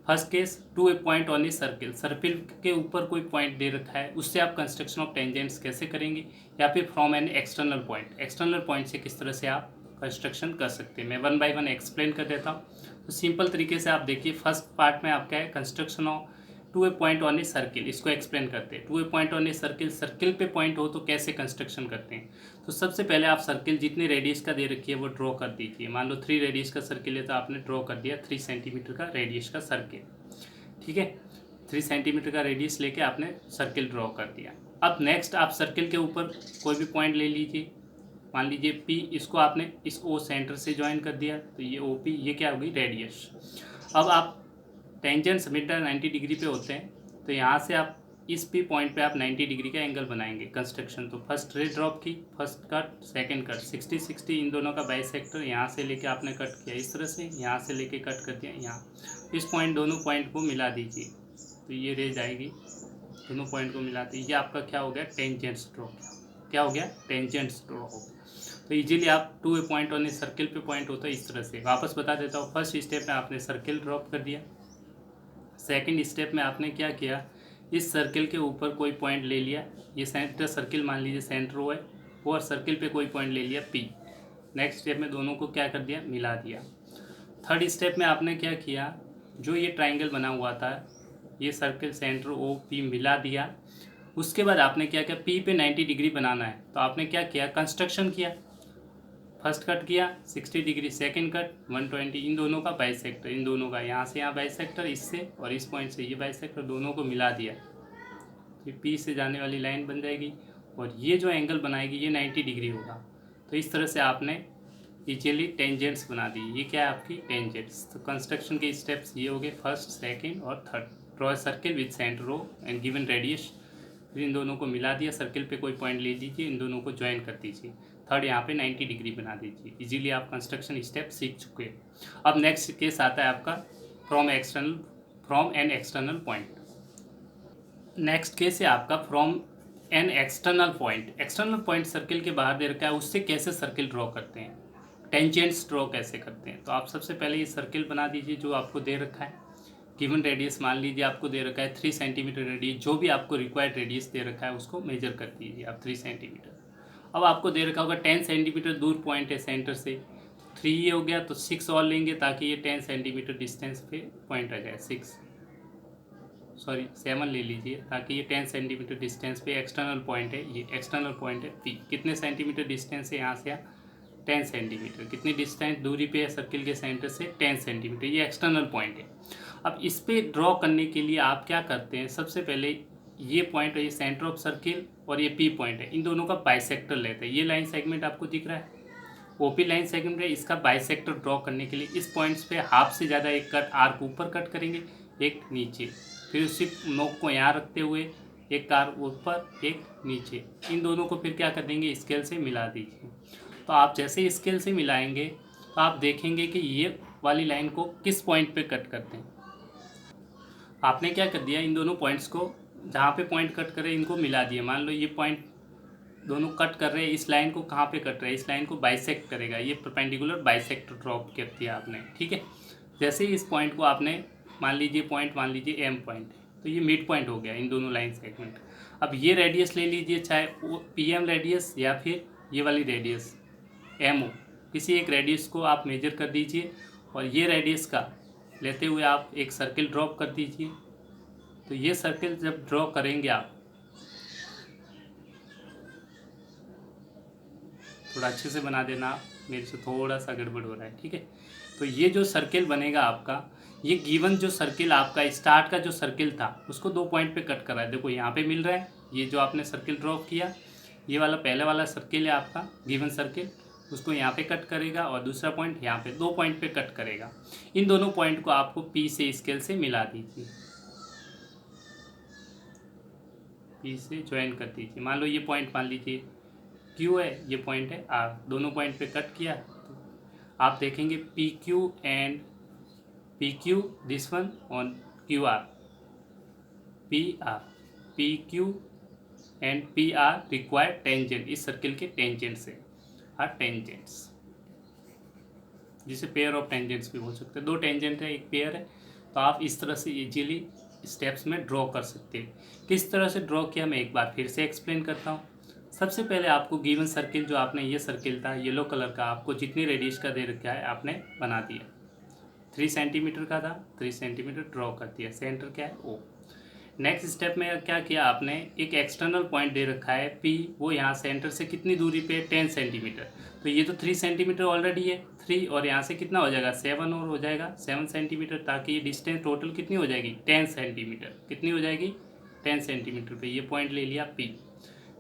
first case, to a point on a circle, circle के ऊपर कोई पॉइंट दे रखा है, उससे आप कंस्ट्रक्शन ऑफ टेंजेंट्स कैसे करेंगे, या फिर from an external point, external point से किस तरह से आप कंस्ट्रक्शन कर सकते हैं। मैं 1 बाय 1 एक्सप्लेन कर देता हूँ। तो सिंपल तरीके से आप देखिए, फर्स्ट पार्ट में आपका है construction of to a point on a circle. इसको एक्सप्लेन करते हैं। To a point on a circle, circle पे पॉइंट हो तो कैसे कंस्ट्रक्शन करते हैं। तो सबसे पहले आप सर्किल जितने रेडियस का दे रखी है वो ड्रॉ कर दीजिए। मान लो 3 रेडियस का सर्किल है तो आपने ड्रॉ कर दिया 3 सेंटीमीटर का रेडियस का सर्किल, ठीक है। 3 सेंटीमीटर का रेडियस लेके आपने सर्किल ड्रॉ कर दिया। अब नेक्स्ट आप सर्किल के ऊपर कोई भी पॉइंट ले लीजिए, मान लीजिए P, इसको आपने इस O सेंटर से ज्वाइन कर दिया, तो ये OP, ये क्या होगी, रेडियस। अब आप टेंजेंट समीटर 90 डिग्री पे होते हैं, तो यहाँ से आप इस P पॉइंट पे आप 90 डिग्री का एंगल बनाएंगे कंस्ट्रक्शन। तो फर्स्ट रे ड्रॉप की, फर्स्ट कट, सेकंड कट, 60-60 इन दोनों का बाइसेक्टर, यहाँ से लेके आपने कट किया इस तरह से, यहाँ से लेके कट कर दिया यहाँ। इस पॉइंट, दोनों पॉइंट को मिला दीजिए, तो ये रे जाएगी, दोनों पॉइंट को मिलाते, ये आपका क्या हो गया, टेंजेंट्स ड्रॉ। क्या हो गया, टेंजेंट्स ड्रॉ हो गया। तो इजीली आप to a point on a circle पे पॉइंट होता है इस तरह से। वापस बता देता हूँ, फर्स्ट स्टेप में आपने सर्किल ड्रॉप कर दिया, सेकंड स्टेप में आपने क्या किया, इस सर्किल के ऊपर कोई पॉइंट ले लिया, ये सेंटर सर्किल मान लीजिए सेंटर है, और सर्किल पे कोई पॉइंट ले लिया P। नेक्स्ट स्टेप में दोनों को क्या कर दिया, मिला दिया। थर्ड स्टेप में आपने क्या किया, जो ये ट्राइंगल बना हुआ था, ये सर्कल सेंटर ओ पी मिला दिया। उसके बाद आपने क्या किया, पी पे 90 डिग्री बनाना है, तो आपने क्या किया, कंस्ट्रक्शन किया। फर्स्ट कट किया 60 डिग्री, सेकंड कट 120, इन दोनों का बाइसेक्टर, इन दोनों का यहाँ से यहाँ बाइसेक्टर, इससे और इस पॉइंट से ये बाइसेक्टर, दोनों को मिला दिया। फिर पी से जाने वाली लाइन बन जाएगी और ये जो एंगल बनाएगी ये 90 डिग्री होगा। तो इस तरह से आपने इजीली टेंजेंट्स बना दी। ये क्या है, आपकी टेंजेंट्स। तो कंस्ट्रक्शन के स्टेप्स ये हो गए, फर्स्ट, सेकंड और third. Draw circle with centre O and given radius, फिर इन दोनों को मिला दिया, सर्किल पे कोई पॉइंट ले लीजिए, इन दोनों को ज्वाइन कर दीजिए। थर्ड यहाँ पे 90 डिग्री बना दीजिए। इजीली आप कंस्ट्रक्शन स्टेप सीख चुके हैं। अब नेक्स्ट केस आता है आपका from an external point. Next case है आपका from an external point. External point circle के बाहर दे रखा है, उससे कैसे सर्किल ड्रॉ करते हैं, टेंजेंट्स ड्रॉ कैसे करते हैं। तो आप सबसे पहले ये सर्किल बना दीजिए जो आपको दे रखा है। गिवन रेडियस मान लीजिए आपको दे रखा है 3 सेंटीमीटर रेडियस, जो भी आपको रिक्वायर्ड रेडियस दे रखा है उसको मेजर कर दीजिए आप 3 सेंटीमीटर। अब आपको दे रखा होगा 10 सेंटीमीटर दूर पॉइंट है सेंटर से, 3 ये हो गया तो 6 और लेंगे ताकि ये 10 सेंटीमीटर डिस्टेंस पे पॉइंट आ जाए। 7 ले लीजिए ताकि ये 10 सेंटीमीटर डिस्टेंस पे एक्सटर्नल पॉइंट है। ये एक्सटर्नल पॉइंट है पी। कितने सेंटीमीटर डिस्टेंस है यहाँ से, 10 सेंटीमीटर। कितनी डिस्टेंस दूरी पे है सर्किल के सेंटर से, 10 सेंटीमीटर। ये एक्सटर्नल पॉइंट है। अब इस पे ड्रॉ करने के लिए आप क्या करते हैं, सबसे पहले ये पॉइंट है, ये सेंटर ऑफ सर्किल और ये पी पॉइंट है, इन दोनों का बाइसेक्टर लेते हैं। ये लाइन सेगमेंट आपको दिख रहा है, ओपी लाइन सेगमेंट है, इसका बाइसेक्टर ड्रॉ करने के लिए इस पॉइंट्स पे हाफ से ज़्यादा एक कट आर्क ऊपर कट करेंगे, एक नीचे। फिर उसी नोक को यहाँ रखते हुए एक आर्क ऊपर एक नीचे, इन दोनों को फिर क्या कर देंगे, स्केल से मिला दीजिए। तो आप जैसे स्केल से मिलाएंगे तो आप देखेंगे कि ये वाली लाइन को किस पॉइंट पे कट करते हैं। आपने क्या कर दिया, इन दोनों पॉइंट्स को जहाँ पे पॉइंट कट करे इनको मिला दिया। मान लो ये पॉइंट दोनों कट कर रहे हैं, इस लाइन को कहाँ पे कट रहा है, इस लाइन को बाइसेक्ट करेगा, ये परपेंडिकुलर बाइसेक्टर ड्रॉप कर दिया आपने, ठीक है। जैसे ही इस पॉइंट को आपने मान लीजिए एम पॉइंट, तो ये मिड पॉइंट हो गया इन दोनों लाइन सेगमेंट। अब ये रेडियस ले लीजिए, चाहे वो पी एम रेडियस या फिर ये वाली रेडियस एम ओ, किसी एक रेडियस को आप मेजर कर दीजिए और ये रेडियस का लेते हुए आप एक सर्किल ड्रॉप कर दीजिए। तो ये सर्किल जब ड्रॉ करेंगे आप, थोड़ा अच्छे से बना देना, मेरे से थोड़ा सा गड़बड़ हो रहा है, ठीक है। तो ये जो सर्किल बनेगा आपका, ये गिवन जो सर्किल आपका स्टार्ट का जो सर्किल था उसको 2 पॉइंट पे कट कर रहा है। देखो यहाँ पे मिल रहा है, ये जो आपने सर्किल ड्रॉ किया, ये वाला पहले वाला सर्किल है आपका गिवन सर्किल, उसको यहाँ पे कट करेगा और दूसरा पॉइंट यहाँ पे 2 पॉइंट पे कट करेगा। इन दोनों पॉइंट को आपको पी से स्केल से मिला दीजिए, पी से ज्वाइन कर दीजिए। मान लो ये पॉइंट मान लीजिए क्यू है, ये पॉइंट है आर, दोनों पॉइंट पे कट किया तो आप देखेंगे P Q and P Q, this one on Q R, P R, P Q and P R required tangent, इस सर्किल के टेंजेंट से आर टेंजेंट्स, जिसे पेयर ऑफ टेंजेंट्स भी बोल सकते हैं। 2 टेंजेंट है, एक पेयर है, तो आप इस तरह से इजीली स्टेप्स में ड्रॉ कर सकते हैं। किस तरह से ड्रॉ किया मैं एक बार फिर से एक्सप्लेन करता हूँ। सबसे पहले आपको गिवन सर्किल, जो आपने ये सर्किल था येलो कलर का, आपको जितनी रेडियस का दे रखा है आपने बना दिया। 3 सेंटीमीटर का था, 3 सेंटीमीटर ड्रॉ कर दिया। सेंटर क्या है, ओ। नेक्स्ट स्टेप में क्या किया आपने, एक एक्सटर्नल पॉइंट दे रखा है पी, वो यहाँ सेंटर से कितनी दूरी पे, 10 सेंटीमीटर। तो ये तो 3 सेंटीमीटर ऑलरेडी है, 3 और यहाँ से कितना हो जाएगा, 7 और हो जाएगा 7 सेंटीमीटर, ताकि ये डिस्टेंस टोटल कितनी हो जाएगी, 10 सेंटीमीटर। कितनी हो जाएगी, 10 सेंटीमीटर पे ये पॉइंट ले लिया पी।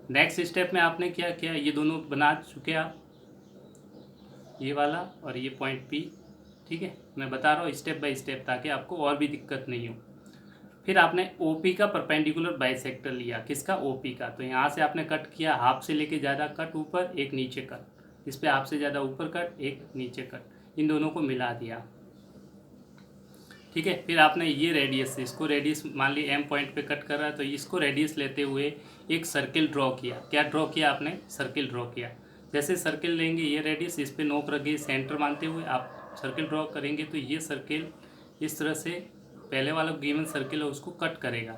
नेक्स्ट स्टेप में आपने क्या किया, ये दोनं बना चुके आप, ये वाला और ये पॉइंट पी, ठीक है। मैं बता रहा हूँ स्टेप बाय स्टेप ताकि आपको और भी दिक्कत नहीं हो। फिर आपने ओपी का परपेंडिकुलर बाइसेक्टर लिया, किसका, ओपी का। तो यहाँ से आपने कट किया, हाफ से लेके ज़्यादा कट ऊपर, एक नीचे कट, इस पर हाफ से ज़्यादा ऊपर कट, एक नीचे कट, इन दोनों को मिला दिया, ठीक है। फिर आपने ये रेडियस से, इसको रेडियस मान ली एम पॉइंट पे कट कर रहा है, तो इसको रेडियस लेते हुए एक सर्किल ड्रॉ किया। क्या ड्रॉ किया आपने, सर्किल ड्रॉ किया। जैसे सर्किल लेंगे, ये रेडियस इस पर नोक रखिए, सेंटर मानते हुए आप सर्किल ड्रॉ करेंगे, तो ये सर्किल इस तरह से पहले वाला गिवन सर्किल है उसको कट करेगा,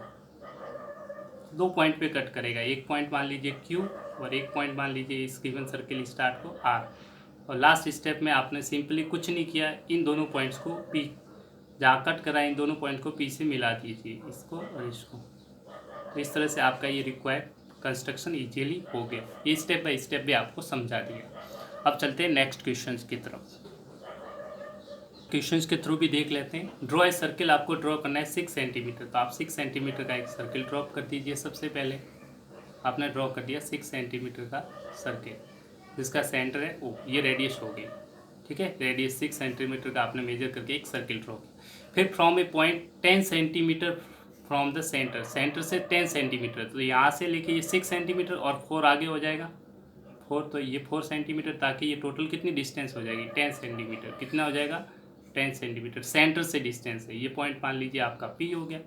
2 पॉइंट पे कट करेगा। एक पॉइंट मान लीजिए क्यू और एक पॉइंट मान लीजिए इस गिवन सर्किल स्टार्ट को आर। और लास्ट स्टेप में आपने सिंपली कुछ नहीं किया, इन दोनों पॉइंट्स को पी जहाँ कट करा इन दोनों पॉइंट को पी से मिला दीजिए, इसको और इसको। तो इस तरह से आपका ये रिक्वायर्ड कंस्ट्रक्शन इजीली हो गया। ये स्टेप बाय स्टेप भी आपको समझा दिया। अब चलते हैं नेक्स्ट क्वेश्चंस की तरफ। क्वेश्चंस के थ्रू भी देख लेते हैं। ड्रॉ ए सर्किल, आपको ड्रॉ करना है 6 सेंटीमीटर। तो आप 6 सेंटीमीटर का एक सर्किल ड्रॉ कर दीजिए। सबसे पहले आपने ड्रॉ कर दिया 6 सेंटीमीटर का सर्किल, जिसका सेंटर है ओ, ये रेडियस हो गई, ठीक है। रेडियस 6 सेंटीमीटर का आपने मेजर करके एक सर्किल ड्रॉ किया। फिर from A point 10 centimetre from the centre, centre से 10 सेंटीमीटर, तो यहाँ से लेके ये 6 सेंटीमीटर और 4 आगे हो जाएगा 4, तो ये 4 सेंटीमीटर, ताकि ये टोटल कितनी डिस्टेंस हो जाएगी 10 सेंटीमीटर। कितना हो जाएगा 10 सेंटीमीटर सेंटर से डिस्टेंस है। ये पॉइंट मान लीजिए आपका पी हो गया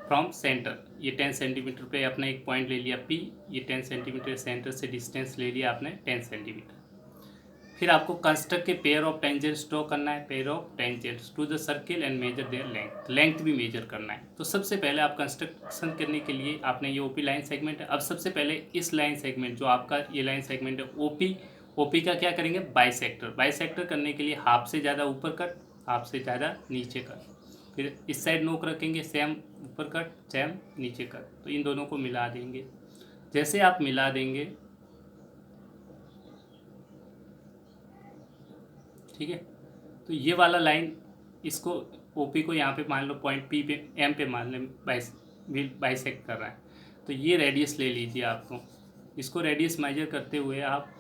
फ्रॉम सेंटर। ये 10 सेंटीमीटर पे आपने एक पॉइंट ले लिया पी, ये 10 सेंटीमीटर सेंटर से डिस्टेंस ले लिया आपने 10 सेंटीमीटर। फिर आपको कंस्ट्रक्ट के पेयर ऑफ टेंजेंट्स ड्रॉ करना है, pair of tangents to the circle and measure their length, length भी मेजर करना है। तो सबसे पहले आप कंस्ट्रक्शन करने के लिए आपने ये ओपी लाइन सेगमेंट है। अब सबसे पहले इस लाइन सेगमेंट, जो आपका ये लाइन सेगमेंट है ओपी का क्या करेंगे बाइसेक्टर करने के लिए हाफ से ज़्यादा ऊपर कट, हाफ से ज़्यादा नीचे कट। फिर इस साइड नोक रखेंगे, सेम ऊपर कट सेम नीचे कट। तो इन दोनों को मिला देंगे। जैसे आप मिला देंगे, ठीक है, तो ये वाला लाइन, इसको ओपी को यहाँ पे मान लो पॉइंट पी पे एम पे मान लें, बाइसेक्ट कर रहा है। तो ये रेडियस ले लीजिए आपको, इसको रेडियस मेजर करते हुए आप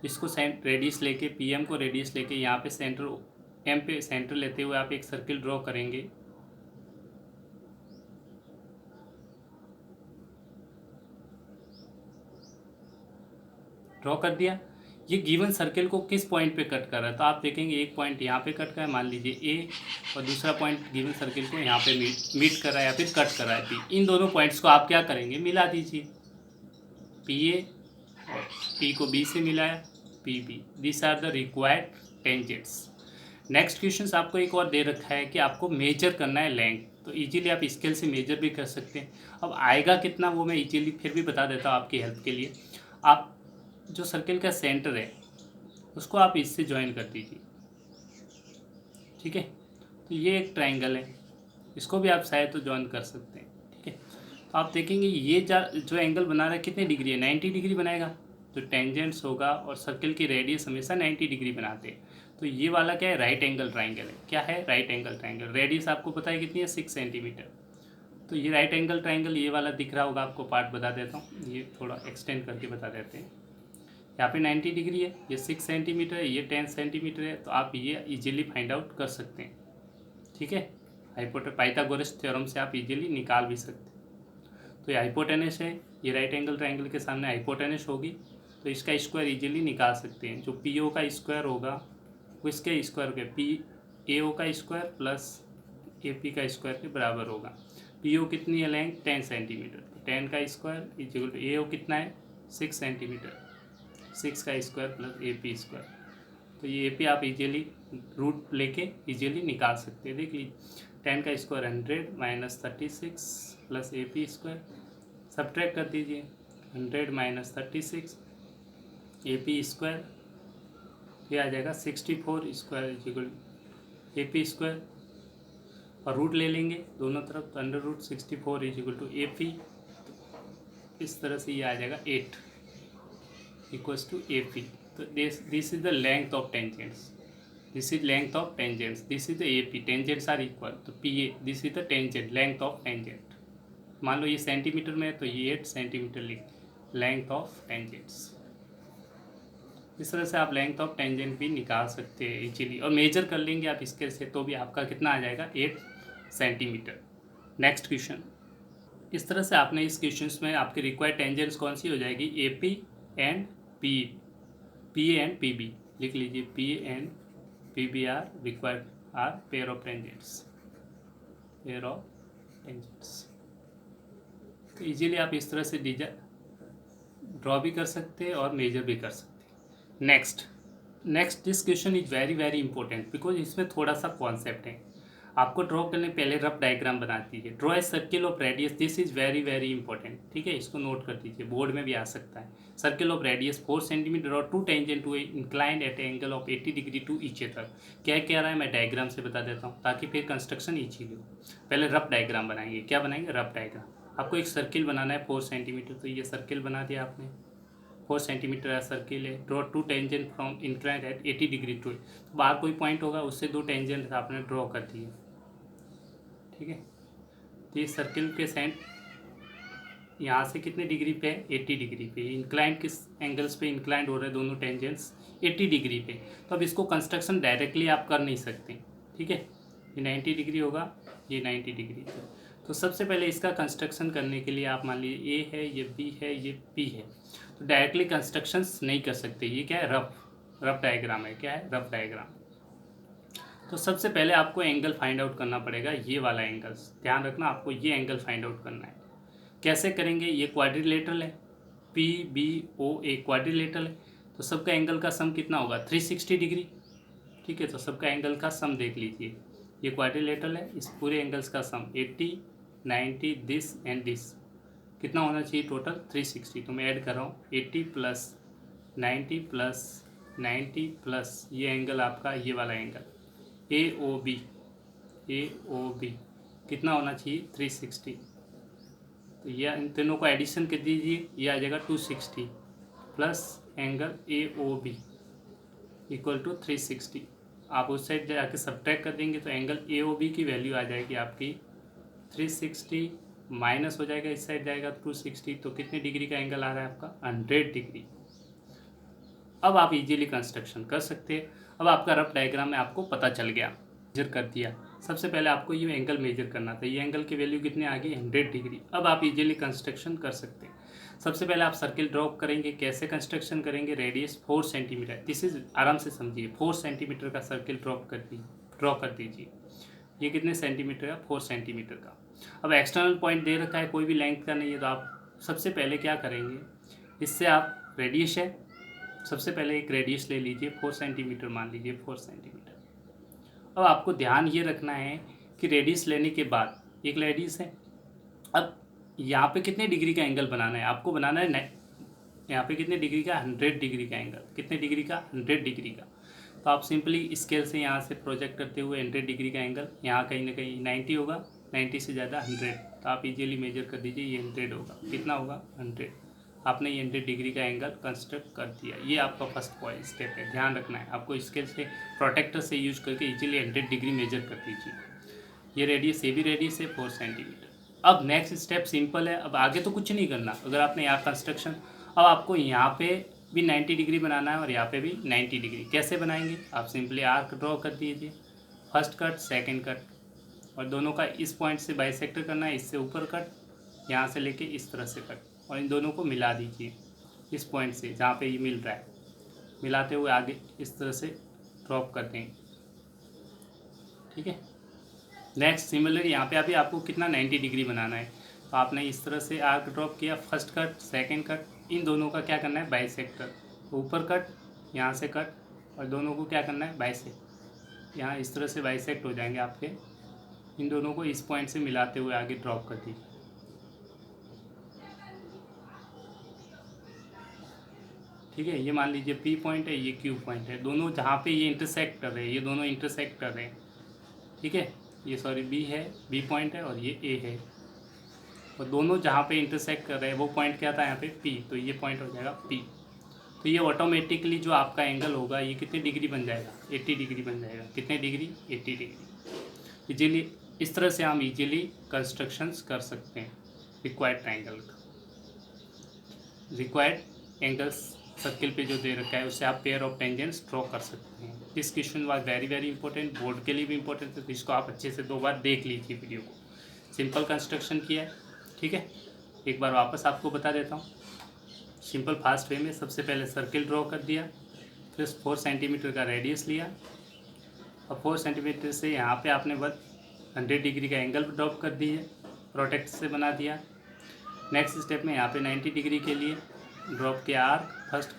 इसको रेडियस लेके पीएम को रेडियस लेके यहाँ पे सेंटर एम पे सेंटर लेते हुए आप एक सर्किल ड्रॉ करेंगे। ड्रॉ कर दिया। ये गिवन सर्किल को किस पॉइंट पे कट कर रहा है, तो आप देखेंगे एक पॉइंट यहाँ पे कट कर रहा है, मान लीजिए ए, और दूसरा पॉइंट गिवन सर्किल को यहाँ पे मीट कर रहा है या फिर कट कर रहा है पी। इन दोनों पॉइंट्स को आप क्या करेंगे, मिला दीजिए। पी ए और पी को बी से मिलाया, P B. This are the required tangents. Next question आपको एक और दे रखा है कि आपको मेजर करना है लेंथ। तो इजीली आप स्केल से मेजर भी कर सकते हैं। अब आएगा कितना वो मैं इजीली फिर भी बता देता हूँ आपकी हेल्प के लिए। आप जो सर्किल का सेंटर है उसको आप इससे ज्वाइन कर दीजिए, ठीक है। तो ये एक ट्रायंगल है, इसको भी आप चाहे तो ज्वाइन कर सकते हैं, ठीक है। तो आप देखेंगे ये जो एंगल बना रहा है कितने डिग्री है, 90 डिग्री बनाएगा। तो टेंजेंट्स होगा और सर्किल की रेडियस हमेशा 90 डिग्री बनाते हैं। तो ये वाला क्या है, राइट एंगल ट्रायंगल है। क्या है, राइट एंगल ट्रायंगल। रेडियस आपको पता है कितनी है, 6 सेंटीमीटर। तो ये राइट एंगल ट्रायंगल ये वाला दिख रहा होगा आपको, पार्ट बता देता हूँ, ये थोड़ा एक्सटेंड करके बता देते हैं। यहाँ पे 90 डिग्री है, ये 6 सेंटीमीटर है, ये 10 सेंटीमीटर है। तो आप ये इजीली फाइंड आउट कर सकते हैं, ठीक है। पाइथागोरस थ्योरम से आप इजीली निकाल भी सकते हैं। तो ये हाइपोटेनस है, ये राइट एंगल ट्रायंगल के सामने हाइपोटेनस होगी, तो इसका स्क्वायर इजीली निकाल सकते हैं। जो पी ओ का स्क्वायर होगा वो इसके स्क्वायर के पी ए ओ का स्क्वायर प्लस ए पी का स्क्वायर के बराबर होगा। पी ओ कितनी है लेंथ, 10 सेंटीमीटर। तो 10 का स्क्वायर इक्वल टू ए ओ कितना है, 6 सेंटीमीटर। 6 का स्क्वायर प्लस ए पी स्क्वायर। तो ये ए पी आप इजीली रूट लेके इजीली निकाल सकते हैं। देख लीजिए 10 का स्क्वायर 100 माइनस 36 प्लस ए पी स्क्वायर, सब्ट्रैक्ट कर दीजिए 100 माइनस 36 ए पी स्क्वायर, ये आ जाएगा 64 square equal A P square, और रूट ले लेंगे दोनों तरफ, तो under root 64 equal to A P. इस तरह से ये आ जाएगा 8 इक्वल्स टू ए पी। तो this is the length of tangents, this is length of tangents, this is the A P, tangents are equal. तो P A, this is the tangent, length of tangent. मान लो ये centimetre में है तो ये 8 centimetre लिख, लेंथ ऑफ टेंजेंट्स। इस तरह से आप लेंथ ऑफ टेंजेंट भी निकाल सकते हैं इजीली, और मेजर कर लेंगे आप स्केल से तो भी आपका कितना आ जाएगा, 8 सेंटीमीटर। Next question. इस तरह से आपने इस क्वेश्चन में आपके रिक्वायर्ड टेंजेंट्स कौन सी हो जाएगी, A P and P, P A and P B लिख लीजिए। P A and P B are required are pair of tangents, pair of tangents. तो इजीली आप इस तरह से ड्रॉ भी कर सकते हैं और मेजर भी कर सकते हैं। Next this question is very very important because इसमें थोड़ा सा कॉन्सेप्ट है। आपको ड्रॉ करने पहले रफ डायग्राम बना दीजिए। Draw a circle of radius, this is very very important, ठीक है, इसको नोट कर दीजिए, बोर्ड में भी आ सकता है। सर्किल ऑफ रेडियस 4 सेंटीमीटर और 2 tangent to inclined at angle of 80 degree to each other. क्या कह रहा है मैं डायग्राम से बता देता हूँ ताकि फिर कंस्ट्रक्शन ईजी हो। पहले रफ डायग्राम बनाएंगे। क्या बनाएंगे? Rough diagram. आपको एक सर्किल बनाना है 4 सेंटीमीटर, तो ये सर्किल बना दिया आपने। 4 सेंटीमीटर का सर्किल है। Draw 2 tangent from inclined at 80 degree to, तो बाहर कोई पॉइंट होगा उससे 2 टेंजेंट आपने ड्रॉ कर दिए, ठीक है। तो ये सर्किल के सेंट यहाँ से कितने डिग्री पे है? 80 डिग्री पे। इंक्लाइंड किस एंगल्स पे इंक्लाइंड हो रहे हैं दोनों टेंजेंट्स? 80 डिग्री पे। तो अब इसको कंस्ट्रक्शन डायरेक्टली आप कर नहीं सकते, ठीक है। ये 90 डिग्री होगा, ये 90 डिग्री। तो सबसे पहले इसका कंस्ट्रक्शन करने के लिए आप मान लीजिए ए है, ये बी है, ये पी है, तो डायरेक्टली कंस्ट्रक्शंस नहीं कर सकते। ये क्या है? रफ डायग्राम है। क्या है? Rough diagram. तो सबसे पहले आपको एंगल फाइंड आउट करना पड़ेगा, ये वाला एंगल। ध्यान रखना, आपको ये एंगल फाइंड आउट करना है। कैसे करेंगे? ये क्वाड्रिलेटरल है, P B O A quadrilateral है, तो सबका एंगल का सम कितना होगा? 360 डिग्री, ठीक है। तो सबका एंगल का सम देख लीजिए, ये क्वाड्रिलेटरल है, इस पूरे एंगल्स का सम 80, 90, दिस एंड दिस कितना होना चाहिए? टोटल 360। तो मैं ऐड कर रहा हूँ 80 प्लस 90 प्लस 90 प्लस ये एंगल आपका, ये वाला एंगल ए ओ बी कितना होना चाहिए? 360। तो यह इन तीनों को एडिशन कर दीजिए, ये आ जाएगा 260 plus angle A O B equal to 360। आप उस साइड जाके सब्ट्रैक्ट कर देंगे तो एंगल ए ओ बी की वैल्यू आ जाएगी आपकी 360, माइनस हो जाएगा, इस साइड जाएगा 260, तो कितने डिग्री का एंगल आ रहा है आपका? 100 डिग्री। अब आप इजीली कंस्ट्रक्शन कर सकते हैं। अब आपका रफ डायग्राम में आपको पता चल गया, मेजर कर दिया। सबसे पहले आपको ये एंगल मेजर करना था, ये एंगल की वैल्यू कितने आ गई? 100 डिग्री। अब आप इजीली कंस्ट्रक्शन कर सकते हैं। सबसे पहले आप सर्किल ड्रॉ करेंगे। कैसे कंस्ट्रक्शन करेंगे? रेडियस 4 सेंटीमीटर, दिस इज, आराम से समझिए, 4 सेंटीमीटर का सर्किल ड्रॉ कर दीजिए। ये कितने सेंटीमीटर का? 4 सेंटीमीटर का। अब एक्सटर्नल पॉइंट दे रखा है, कोई भी लेंथ का नहीं है, तो आप सबसे पहले क्या करेंगे? इससे आप रेडियस है, सबसे पहले एक रेडियस ले लीजिए, 4 सेंटीमीटर मान लीजिए, 4 सेंटीमीटर। अब आपको ध्यान ये रखना है कि रेडियस लेने के बाद एक रेडियस है, अब यहाँ पे कितने डिग्री का एंगल बनाना है? आपको बनाना है यहाँ पे कितने डिग्री का? 100 डिग्री का एंगल। कितने डिग्री का? 100 डिग्री का। तो आप सिंपली स्केल से यहाँ से प्रोजेक्ट करते हुए 100 डिग्री का एंगल, यहाँ कहीं ना कहीं 90 होगा, 90 से ज़्यादा 100, तो आप इजीली मेजर कर दीजिए, ये 100 होगा। कितना होगा? 100। आपने ये 100 डिग्री का एंगल कंस्ट्रक्ट कर दिया। ये आपका फर्स्ट पॉइंट स्टेप है, ध्यान रखना है आपको। स्केल से प्रोटेक्टर से यूज करके इजीली 100 डिग्री मेजर कर दीजिए। ये रेडियस, ये भी रेडियस है 4 सेंटीमीटर। अब नेक्स्ट स्टेप सिंपल है, अब आगे तो कुछ नहीं करना। अगर आपने यहाँ कंस्ट्रक्शन, अब आपको यहाँ पे भी 90 डिग्री बनाना है और यहाँ पे भी 90 डिग्री। कैसे बनाएंगे? आप सिंपली आर्क ड्रॉ कर दीजिए, फर्स्ट कट, सेकेंड कट, और दोनों का इस पॉइंट से बाइसेक्टर करना है, इससे ऊपर कट, यहाँ से लेके इस तरह से कट, और इन दोनों को मिला दीजिए इस पॉइंट से जहाँ पे ये मिल रहा है। मिलाते हुए आगे इस तरह से ड्रॉप कर देंगे, ठीक है। नेक्स्ट सिमिलर यहाँ पे अभी आपको कितना 90 डिग्री बनाना है, तो आपने इस तरह से आर्क ड्रॉप किया, फर्स्ट कट, सेकंड कट, इन दोनों का क्या करना है? बाइसेक्टर। ऊपर कट, यहाँ से कट, और दोनों को क्या करना है? बाइसेक्ट। यहाँ इस तरह से बाइसेक्ट हो जाएंगे आपके। इन दोनों को इस पॉइंट से मिलाते हुए आगे ड्रॉप कर दीजिए, ठीक है। ये मान लीजिए पी पॉइंट है, ये क्यू पॉइंट है, दोनों जहाँ पे ये इंटरसेक्ट कर रहे हैं, ये दोनों इंटरसेक्ट कर रहे हैं, ठीक है। ये सॉरी बी है, बी पॉइंट है, और ये ए है, और दोनों जहाँ पे इंटरसेक्ट कर रहे हैं वो पॉइंट क्या था यहाँ पे? पी। तो ये पॉइंट हो जाएगा पी। तो ये ऑटोमेटिकली जो आपका एंगल होगा ये कितने डिग्री बन जाएगा? 80 डिग्री बन जाएगा। कितने डिग्री? 80 डिग्री। इजीली इस तरह से हम इजीली कंस्ट्रक्शंस कर सकते हैं रिक्वायर्ड ट्राइंगल का। रिक्वायर्ड एंगल्स सर्किल पे जो दे रखा है उससे आप पेयर ऑफ टेंजेंट्स ड्रॉ कर सकते हैं। This question was very very important, board के लिए भी इंपॉर्टेंट है, तो इसको आप अच्छे से 2 बार देख लीजिए वीडियो को। सिंपल कंस्ट्रक्शन किया है, ठीक है। एक बार वापस आपको बता देता हूँ सिंपल फास्ट वे में। सबसे पहले सर्किल ड्रॉ कर दिया, फिर 4 सेंटीमीटर का रेडियस लिया, और 4 सेंटीमीटर से यहाँ पे आपने 100 डिग्री का एंगल ड्रॉप कर दिए, प्रोटेक्ट से बना दिया। नेक्स्ट स्टेप में यहाँ पे 90 डिग्री के लिए ड्रॉप किया आर्क, फर्स्ट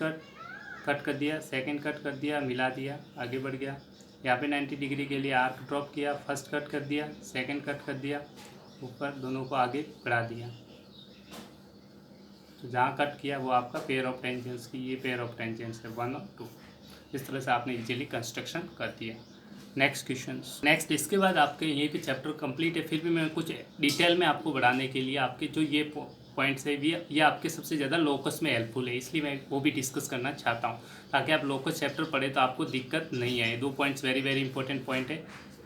कट कर दिया, सेकंड कट कर दिया, मिला दिया, आगे बढ़ गया, यहाँ पे 90 डिग्री के लिए आर्क ड्रॉप किया, फर्स्ट कट कर दिया, सेकंड कट कर दिया, ऊपर दोनों को आगे बढ़ा दिया। तो जहाँ कट किया वो आपका पेयर ऑफ टेंजेंट्स की, ये पेयर ऑफ टेंजेंट्स है 1 और 2। इस तरह से आपने इजीली कंस्ट्रक्शन कर दिया। Next question. नेक्स्ट इसके बाद आपके यहीं पे चैप्टर कंप्लीट है। फिर भी मैं कुछ डिटेल में आपको बढ़ाने के लिए आपके जो ये पॉइंट्स है ये आपके सबसे ज़्यादा लोकस में हेल्पफुल है, इसलिए मैं वो भी डिस्कस करना चाहता हूँ ताकि आप लोकस चैप्टर पढ़े तो आपको दिक्कत नहीं आए। 2 points very very important point है,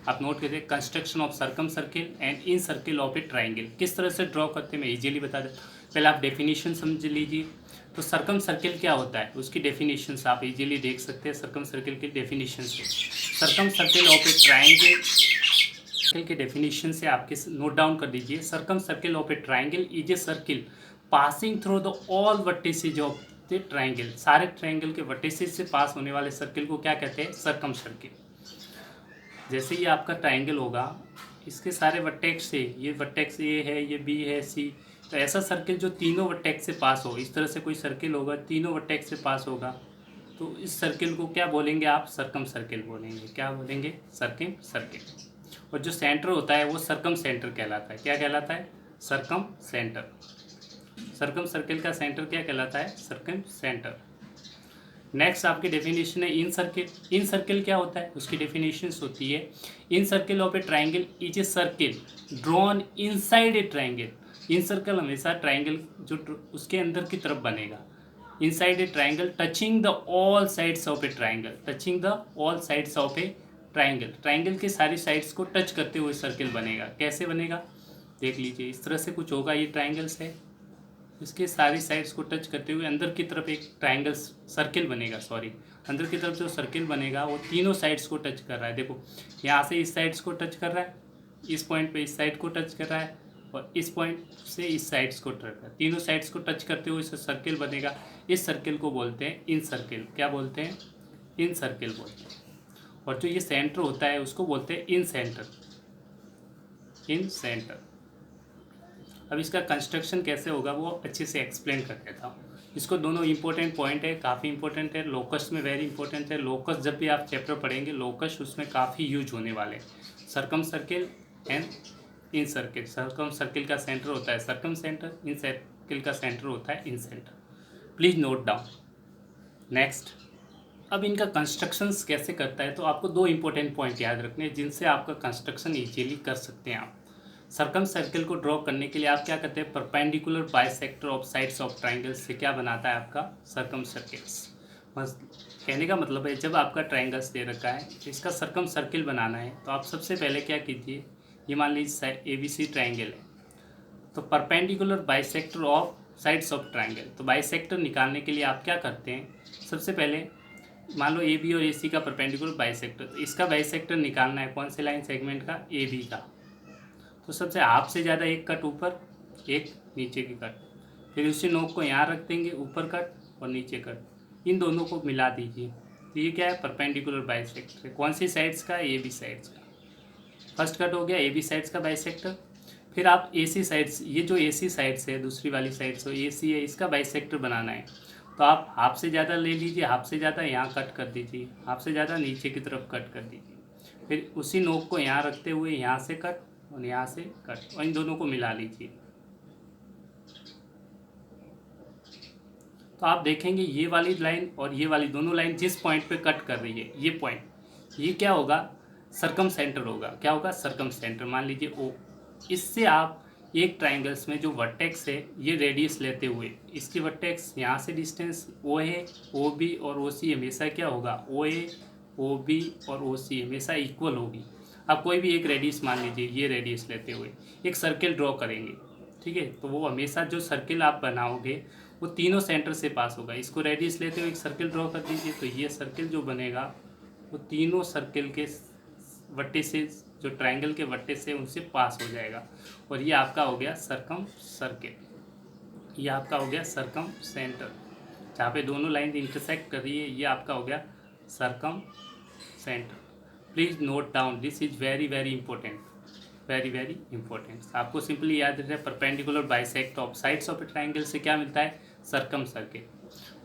आप नोट करिए। Construction of circum circle and incircle of a triangle किस तरह से ड्रॉ करते हैं मैं इजीली बता देता हूँ। पहले आप डेफिनेशन समझ लीजिए। तो सर्कम सर्किल क्या होता है उसकी डेफिनेशन आप इजीली देख सकते हैं। सर्कम सर्किल की डेफिनेशन से circum circle of a triangle के डेफिनेशन से आपके नोट डाउन कर दीजिए। Circum circle of a triangle is a circle passing through the all vertices of the triangle. सारे ट्राइंगल के वर्टिसेज से पास होने वाले सर्किल को क्या कहते हैं? Circum circle. जैसे ये आपका ट्राइंगल होगा, इसके सारे वर्टेक्स से, ये वर्टेक्स ए है, ये बी है, सी, तो ऐसा सर्किल जो तीनों वर्टेक्स से पास हो, इस तरह से कोई सर्किल होगा तीनों वर्टेक्स से पास होगा, तो इस सर्किल को क्या बोलेंगे आप? सर्कम सर्किल बोलेंगे। क्या बोलेंगे? Circum circle. और जो सेंटर होता है वो सर्कम सेंटर कहलाता है। क्या कहलाता है? Circum centre. सर्कम सर्किल का सेंटर क्या कहलाता है? Circum centre. नेक्स्ट आपकी डेफिनेशन है इन सर्किल। इन सर्किल क्या होता है उसकी डेफिनेशन होती है, इन circle of a triangle is a circle drawn inside a triangle. In circle हमेशा ट्राइंगल जो उसके अंदर की तरफ बनेगा। Inside a triangle touching the all sides of a triangle. Touching the all sides of a triangle. Triangle के सारी sides को टच करते हुए सर्किल बनेगा। कैसे बनेगा देख लीजिए, इस तरह से कुछ होगा, ये ट्राइंगल्स है, इसके सारी साइड्स को टच करते हुए अंदर की तरफ एक ट्राइंगल सर्किल बनेगा। सॉरी, अंदर की तरफ जो सर्किल बनेगा वो तीनों साइड्स को टच कर रहा है। देखो यहाँ से इस साइड्स को टच कर रहा है, इस पॉइंट पे इस साइड को टच कर रहा है, और इस पॉइंट से इस साइड्स को टच कर रहा है। तीनों साइड्स को टच करते हुए इसे सर्किल बनेगा। इस सर्किल को बोलते हैं इन सर्किल। क्या बोलते हैं? इन सर्किल बोलते हैं। और जो ये सेंटर होता है उसको बोलते हैं इन सेंटर। इन सेंटर। अब इसका कंस्ट्रक्शन कैसे होगा वो अच्छे से एक्सप्लेन कर देता हूँ। इसको दोनों इंपॉर्टेंट पॉइंट है, काफ़ी इंपॉर्टेंट है। लोकस में वेरी इंपॉर्टेंट है। लोकस जब भी आप चैप्टर पढ़ेंगे लोकस उसमें काफ़ी यूज होने वाले। Circumcircle and incircle. Circumcircle का सेंटर होता है सर्कम सेंटर, इन सर्किल का सेंटर होता है incentre. Please note down. Next, अब इनका कंस्ट्रक्शंस कैसे करता है तो आपको 2 इंपॉर्टेंट पॉइंट याद रखने हैं जिनसे आपका कंस्ट्रक्शन इजीली कर सकते हैं आप। सर्कम सर्किल को ड्रॉ करने के लिए आप क्या करते हैं? Perpendicular bisector of sides of triangle से क्या बनाता है आपका? Circum circles. बस कहने का मतलब है जब आपका ट्राइंगल्स दे रखा है इसका सर्कम सर्किल बनाना है तो आप सबसे पहले क्या कीजिए, ये मान लीजिए ABC ट्राइंगल है, तो perpendicular bisector of sides of triangle. तो बाइसेक्टर निकालने के लिए आप क्या करते हैं? सबसे पहले मान लो AB और AC का परपेंडिकुलर बाइसेक्टर, तो इसका बाइसेक्टर निकालना है कौन से लाइन सेगमेंट का? AB का। तो सबसे हाफ से ज़्यादा एक कट ऊपर, एक नीचे की कट, फिर उसी नोक को यहाँ रख देंगे, ऊपर कट और नीचे कट, इन दोनों को मिला दीजिए। तो ये क्या है? Perpendicular bisector. कौन सी साइड्स का? AB साइड्स का। फर्स्ट कट हो गया AB साइड्स का बाइसेक्टर। फिर आप AC साइड्स, ये जो AC साइड्स है दूसरी वाली साइड्स हो AC है, इसका बाइसेक्टर बनाना है तो आप हाफ से ज़्यादा ले लीजिए, हाफ से ज़्यादा यहाँ कट कर दीजिए, हाफ से ज़्यादा नीचे की तरफ कट कर दीजिए, फिर उसी नोक को यहाँ रखते हुए यहाँ से कट और यहाँ से कट, और इन दोनों को मिला लीजिए। तो आप देखेंगे ये वाली लाइन और ये वाली दोनों लाइन जिस पॉइंट पे कट कर रही है, ये पॉइंट, ये क्या होगा? सर्कम सेंटर होगा। क्या होगा? Circum centre. मान लीजिए O। इससे आप एक ट्राइंगल्स में जो वर्टेक्स है ये रेडियस लेते हुए, इसकी वर्टेक्स यहाँ से डिस्टेंस O है, OB और OC हमेशा क्या होगा? OA, OB और OC हमेशा इक्वल होगी। आप कोई भी एक रेडियस मान लीजिए, ये रेडियस लेते हुए एक सर्किल ड्रॉ करेंगे, ठीक है? तो वो हमेशा जो सर्किल आप बनाओगे वो तीनों सेंटर से पास होगा। इसको रेडियस लेते हुए एक सर्किल ड्रॉ कर दीजिए, तो ये सर्किल जो बनेगा वो तीनों सर्किल के वट्टे से, जो ट्राइंगल के वट्टे से उनसे पास हो जाएगा, और ये आपका हो गया सर्कम सर्किल। ये आपका हो गया सर्कम सेंटर, जहाँ पे दोनों लाइन इंटरसेक्ट कर रही है, ये आपका हो गया circumcentre. Please note down, this is very very important, very very important. आपको सिंपली याद रखना है perpendicular bisect of sides of a triangle से क्या मिलता है? Circumcircle.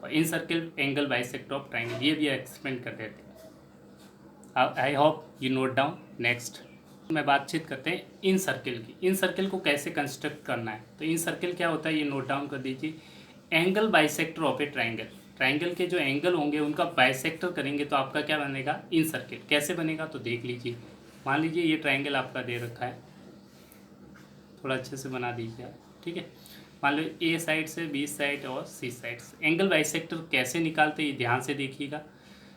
और incircle angle bisect of triangle, ये भी एक्सप्लेन कर देते हैं। I hope you note down. Next मैं बातचीत करते हैं इन सर्किल की। इन सर्किल को कैसे कंस्ट्रक्ट करना है। तो इन सर्किल क्या होता है ये नोट डाउन कर दीजिए। Angle bisector of a triangle, triangle के जो एंगल होंगे उनका बाइसेक्टर करेंगे तो आपका क्या बनेगा इन सर्किल। कैसे बनेगा तो देख लीजिए। मान लीजिए ये ट्राइंगल आपका दे रखा है, थोड़ा अच्छे से बना दीजिए आप, ठीक है। मान लो ए साइड से बी साइड और सी साइड से एंगल बाइसेक्टर कैसे निकालते हैं ये ध्यान से देखिएगा।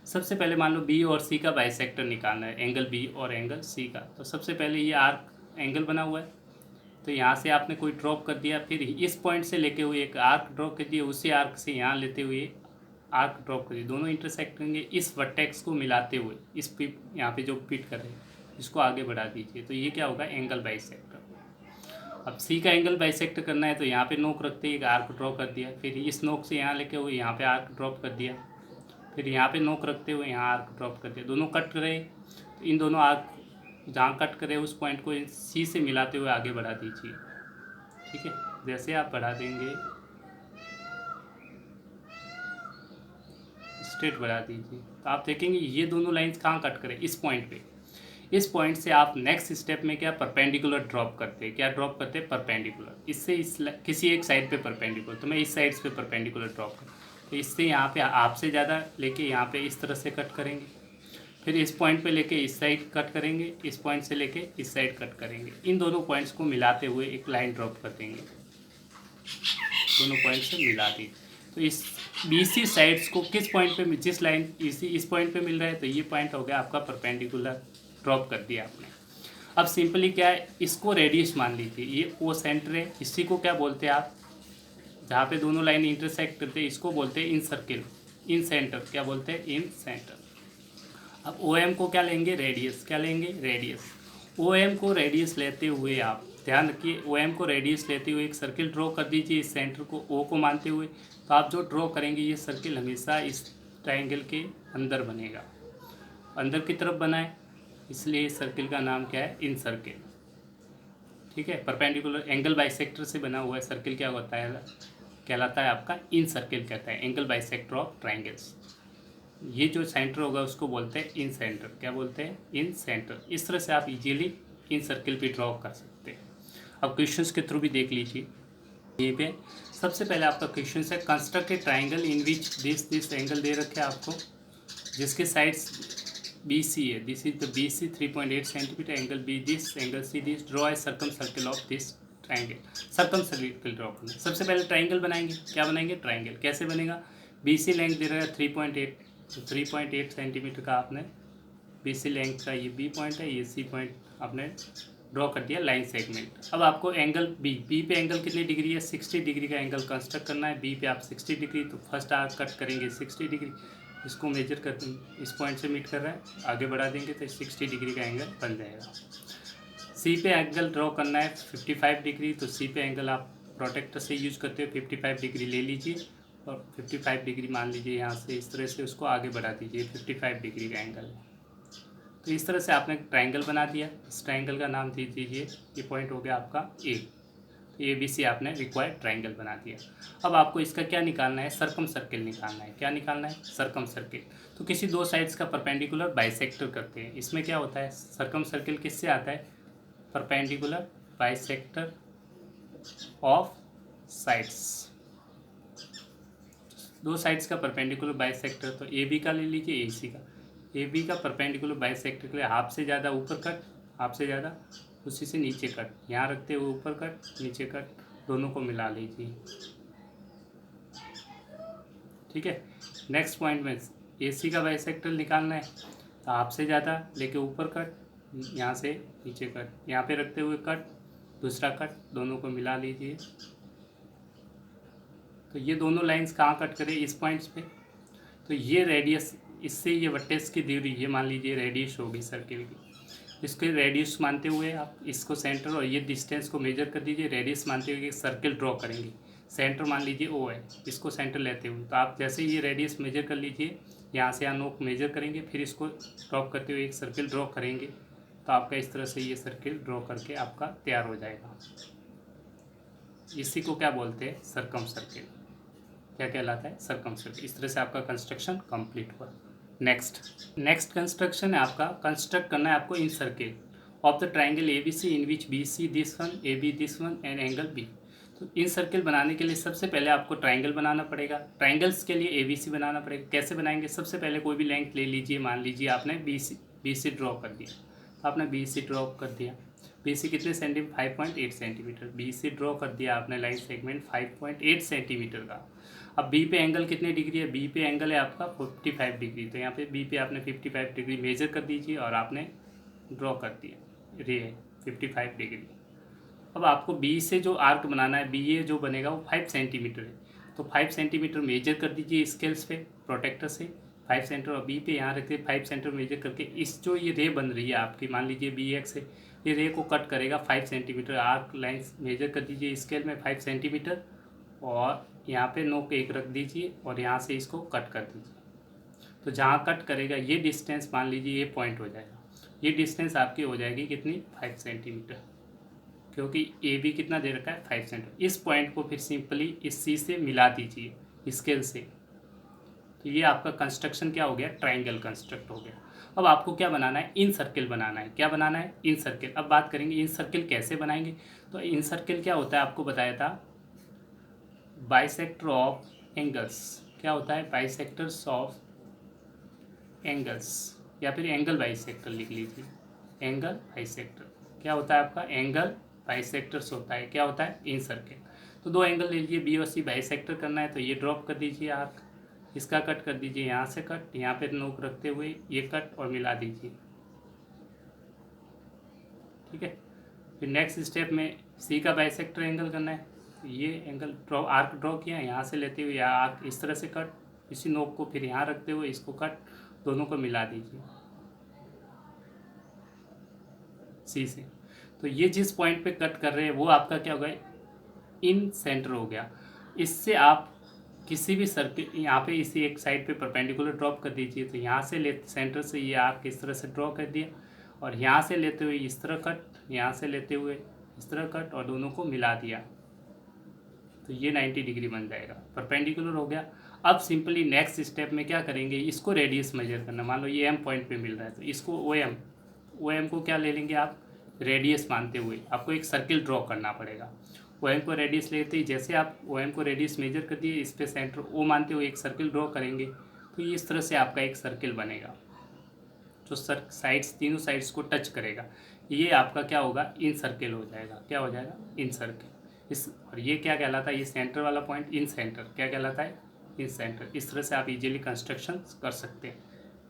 सबसे पहले मान लो बी और सी का बाइसेक्टर निकालना है, एंगल बी और एंगल सी का। तो सबसे पहले ये आर्क एंगल बना हुआ है, तो यहाँ से आपने कोई ड्रॉप कर दिया, फिर इस पॉइंट से लेके हुए एक आर्क ड्रॉप कर दिया, उसी आर्क से यहाँ लेते हुए आर्क ड्रॉप कर दिया, दोनों इंटरसेक्ट करेंगे इस वर्टेक्स को मिलाते हुए। इस पिट यहाँ पे जो पिट कर रहे हैं इसको आगे बढ़ा दीजिए, तो ये क्या होगा एंगल बाइसेक्टर। अब सी का एंगल बाइसेक्ट करना है तो यहाँ पे नोक रखते ही एक आर्क ड्रॉ कर दिया, फिर इस नोक से यहाँ लेके हुए यहाँ पे आर्क ड्रॉप कर दिया, फिर यहाँ पे नोक रखते हुए यहाँ आर्क ड्रॉप कर दिया। दोनों कट करे तो इन दोनों आर्क जहाँ कट करे उस पॉइंट को सी से मिलाते हुए आगे बढ़ा दीजिए, ठीक है। जैसे आप बढ़ा देंगे स्ट्रेट बढ़ा दीजिए तो आप देखेंगे ये दोनों लाइंस कहाँ कट करें इस पॉइंट पे। इस पॉइंट से आप नेक्स्ट स्टेप में क्या परपेंडिकुलर ड्रॉप करते हैं, क्या ड्रॉप करते हैं परपेंडिकुलर। इससे इस किसी एक साइड पे परपेंडिकुलर, तो मैं इस साइड पे परपेंडिकुलर ड्रॉप करूँ तो इससे यहाँ पे आपसे ज़्यादा लेके यहाँ पे इस तरह से कट करेंगे, फिर इस पॉइंट पे लेके इस साइड कट करेंगे, इस पॉइंट से लेके इस साइड कट करेंगे। इन दोनों पॉइंट्स को मिलाते हुए एक लाइन ड्रॉप कर देंगे, दोनों पॉइंट से मिला दी। तो इस BC साइड्स को किस पॉइंट पे जिस लाइन इस पॉइंट पे मिल रहा है तो ये पॉइंट हो गया आपका परपेंडिकुलर, ड्रॉप कर दिया आपने। अब सिंपली क्या है इसको रेडियस मान लीजिए, ये ओ सेंटर है, इसी को क्या बोलते हैं आप जहाँ पे दोनों लाइन इंटरसेक्ट करते हैं इसको बोलते हैं इन सर्किल, इन सेंटर क्या बोलते हैं इन सेंटर। अब OM को क्या लेंगे रेडियस, क्या लेंगे रेडियस। OM को रेडियस लेते हुए आप ध्यान रखिए OM को रेडियस लेते हुए एक सर्किल ड्रॉ कर दीजिए इस सेंटर को O को मानते हुए। तो आप जो ड्रॉ करेंगे ये सर्किल हमेशा इस ट्राइंगल के अंदर बनेगा, अंदर की तरफ बनाए, इसलिए इस सर्किल का नाम क्या है इन सर्किल, ठीक है। परपेंडिकुलर एंगल बाइसेक्टर से बना हुआ है सर्किल क्या होता है कहलाता है आपका इन सर्किल कहता है, एंगल बाइसेक्टर ऑफ ट्राइंगल्स। ये जो सेंटर होगा उसको बोलते हैं इन सेंटर, क्या बोलते हैं इन सेंटर। इस तरह से आप इजीली इन सर्किल पे ड्रॉ कर सकते हैं। अब क्वेश्चंस के थ्रू भी देख लीजिए। ये पे सबसे पहले आपका क्वेश्चन है construct a triangle in which this angle दे रखे आपको जिसके साइड्स BC है, this is the BC 3.8 centimetre, angle B this, angle C this, draw a circumcircle of this triangle. Circumcircle draw करना। सबसे पहले triangle बनाएंगे, क्या बनाएंगे ट्राइंगल। कैसे बनेगा BC लेंथ दे रहा है 3.8, तो 3.8 सेंटीमीटर का आपने BC लेंथ का ये B पॉइंट है, ये C पॉइंट आपने ड्रॉ कर दिया लाइन सेगमेंट। अब आपको एंगल बी पे एंगल कितनी डिग्री है 60 डिग्री का एंगल कंस्ट्रक्ट करना है। बी पे आप 60 डिग्री, तो फर्स्ट आप कट करेंगे 60 डिग्री, इसको मेजर कर इस पॉइंट से मीट कर रहा है, आगे बढ़ा देंगे तो 60 डिग्री का एंगल बन जाएगा। सी पे एंगल ड्रॉ करना है 55 डिग्री, तो सी पे एंगल आप प्रोटेक्टर से यूज करते हो 55 डिग्री ले लीजिए और 55 डिग्री मान लीजिए यहाँ से इस तरह से उसको आगे बढ़ा दीजिए 55 डिग्री का एंगल। तो इस तरह से आपने ट्राइंगल बना दिया। इस ट्राइंगल का नाम दे दीजिए, ये पॉइंट हो गया आपका A। तो ABC आपने रिक्वायर्ड ट्राइंगल बना दिया। अब आपको इसका क्या निकालना है सर्कम सर्किल निकालना है। क्या निकालना है सर्कम सर्किल। तो किसी दो साइड्स का परपेंडिकुलर बाइसेक्टर करते हैं। इसमें क्या होता है सर्कम सर्किल किससे आता है परपेंडिकुलर बाइसेक्टर ऑफ साइड्स। दो साइड्स का परपेंडिकुलर बाइसेक्टर, तो AB का ले लीजिए AC का। AB का परपेंडिकुलर बाइसेक्टर के लिए हाफ से ज़्यादा ऊपर कट, हाफ से ज़्यादा उसी से नीचे कट, यहाँ रखते हुए ऊपर कट नीचे कट, दोनों को मिला लीजिए, ठीक है। नेक्स्ट पॉइंट में AC का बाइसेक्टर निकालना है, तो हाफ से ज़्यादा लेके ऊपर कट, यहाँ से नीचे कट, यहाँ पे रखते हुए कट, दूसरा कट, दोनों को मिला लीजिए। तो ये दोनों लाइंस कहाँ कट करें इस पॉइंट्स पे। तो ये रेडियस, इससे ये वर्टेक्स की दूरी, ये मान लीजिए रेडियस होगी सर्किल की, इसके रेडियस मानते हुए आप इसको सेंटर और ये डिस्टेंस को मेजर कर दीजिए। रेडियस मानते हुए सर्किल ड्रॉ करेंगे, सेंटर मान लीजिए O है, इसको सेंटर लेते हुए। तो आप जैसे ये रेडियस मेजर कर लीजिए, यहाँ से नोक मेजर करेंगे, फिर इसको ड्रॉप करते हुए एक सर्किल ड्रॉ करेंगे। तो आपका इस तरह से ये सर्किल ड्रॉ करके आपका तैयार हो जाएगा। इसी को क्या बोलते हैं सर्कम सर्किल, क्या कहलाता है सर्कम सर्किल। इस तरह से आपका कंस्ट्रक्शन कंप्लीट हुआ। नेक्स्ट कंस्ट्रक्शन है आपका, कंस्ट्रक्ट करना है आपको incircle of the triangle A B C in which B C this one, A B this one and angle B. तो इन सर्किल बनाने के लिए सबसे पहले आपको ट्राइंगल बनाना पड़ेगा। ट्राइंगल्स के लिए ए बी सी बनाना पड़ेगा। कैसे बनाएंगे? सबसे पहले कोई भी लेंथ ले लीजिए, मान लीजिए आपने बी सी ड्रॉ कर दिया, आपने बी सी ड्रॉ कर दिया। बी सी कितने centimetre? 5.8 centimetre. B C draw कर दिया आपने लाइन सेगमेंट 5.8 सेंटीमीटर का। अब बी पे एंगल कितने डिग्री है? बी पे एंगल है आपका 55 डिग्री। तो यहाँ पे बी पे आपने 55 डिग्री मेजर कर दीजिए और आपने ड्रॉ कर दिया, रे 55 डिग्री। अब आपको बी से जो आर्क बनाना है, बी ए जो बनेगा वो 5 सेंटीमीटर है। तो 5 सेंटीमीटर मेजर कर दीजिए स्केल्स पे प्रोटेक्टर से 5 सेंटर, और बी पे यहाँ रखिए 5 सेंटीमीटर मेजर करके इस जो ये रे बन रही है आपकी, मान लीजिए बी एक्स है, ये रे को कट करेगा 5 सेंटीमीटर। आर्क लाइन मेजर कर दीजिए स्केल में 5 सेंटीमीटर और यहाँ पे नोक एक रख दीजिए और यहाँ से इसको कट कर दीजिए। तो जहाँ कट करेगा ये डिस्टेंस मान लीजिए ये पॉइंट हो जाएगा। ये डिस्टेंस आपकी हो जाएगी कितनी? 5 सेंटीमीटर, क्योंकि ए बी कितना दे रखा है? 5 सेंटीमीटर। इस पॉइंट को फिर सिंपली इस सी से मिला दीजिए स्केल से। तो ये आपका कंस्ट्रक्शन क्या हो गया? ट्राइंगल कंस्ट्रक्ट हो गया। अब आपको क्या बनाना है? इन सर्किल बनाना है। क्या बनाना है? इन सर्किल। अब बात करेंगे इन सर्किल कैसे बनाएंगे। तो इन सर्किल क्या होता है आपको बताया था, बाइसेक्टर ऑफ एंगल्स। क्या होता है? बाइसेक्टर्स ऑफ एंगल्स, या फिर एंगल बाइसेक्टर लिख लीजिए। एंगल बाइसेक्टर क्या होता है आपका? एंगल बाइसेक्टर्स होता है। क्या होता है? इन सर्किल। तो दो एंगल ले लीजिए, बी और सी बाइसेक्टर करना है। तो ये ड्रॉप कर दीजिए आर्क, इसका कट कर दीजिए, यहाँ से कट, यहाँ पे नोक रखते हुए ये कट और मिला दीजिए। ठीक है। फिर नेक्स्ट स्टेप में सी का बाइसेक्टर एंगल करना है। ये एंगल ड्रॉ, आर्क ड्रॉ किया, यहाँ से लेते हुए या आर्क इस तरह से कट, इसी नोक को फिर यहाँ रखते हुए इसको कट, दोनों को मिला दीजिए सी से। तो ये जिस पॉइंट पे कट कर रहे हैं वो आपका क्या होगा? इन सेंटर हो गया। इससे आप किसी भी सर्किल, यहाँ पे इसी एक साइड पे परपेंडिकुलर ड्रॉप कर दीजिए। तो यहाँ से ले सेंटर से ये आर्क इस तरह से ड्रॉ कर दिया और यहाँ से लेते हुए इस तरह कट, यहाँ से लेते हुए इस तरह कट और दोनों को मिला दिया। तो ये 90 डिग्री बन जाएगा, परपेंडिकुलर हो गया। अब सिंपली नेक्स्ट स्टेप में क्या करेंगे? इसको रेडियस मेजर करना। मान लो ये एम पॉइंट पे मिल रहा है तो इसको ओ एम को क्या ले लेंगे आप? रेडियस मानते हुए आपको एक सर्किल ड्रॉ करना पड़ेगा। ओ एम को रेडियस लेते ही जैसे आप ओ एम को रेडियस मेजर कर दिए, इस पे सेंटर ओ मानते हुए एक सर्किल ड्रॉ करेंगे तो इस तरह से आपका एक सर्किल बनेगा जो साइड्स, तीनों साइड्स को टच करेगा। ये आपका क्या होगा? इन सर्किल हो जाएगा। क्या हो जाएगा? इन सर्किल। इस और ये क्या कहलाता है? ये सेंटर वाला पॉइंट इन सेंटर क्या कहलाता है? इन सेंटर। इस तरह से आप इजीली कंस्ट्रक्शन कर सकते हैं।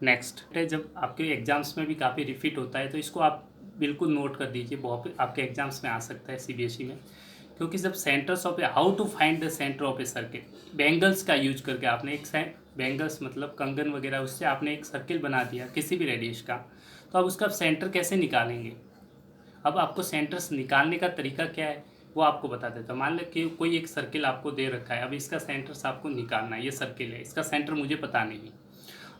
नेक्स्ट है, जब आपके एग्जाम्स में भी काफ़ी रिपीट होता है तो इसको आप बिल्कुल नोट कर दीजिए, बहुत आपके एग्जाम्स में आ सकता है सीबीएसई में। क्योंकि जब centres of A, how to find the centre of a circle, bangles का यूज करके आपने एक बेंगल्स मतलब कंगन वगैरह, उससे आपने एक सर्किल बना दिया किसी भी रेडियस का, तो अब उसका सेंटर कैसे निकालेंगे? अब आपको सेंटर्स निकालने का तरीका क्या है वो आपको बता देता हूँ। मान लो कि कोई एक सर्किल आपको दे रखा है, अब इसका सेंटर्स आपको निकालना है। ये सर्किल है, इसका सेंटर मुझे पता नहीं।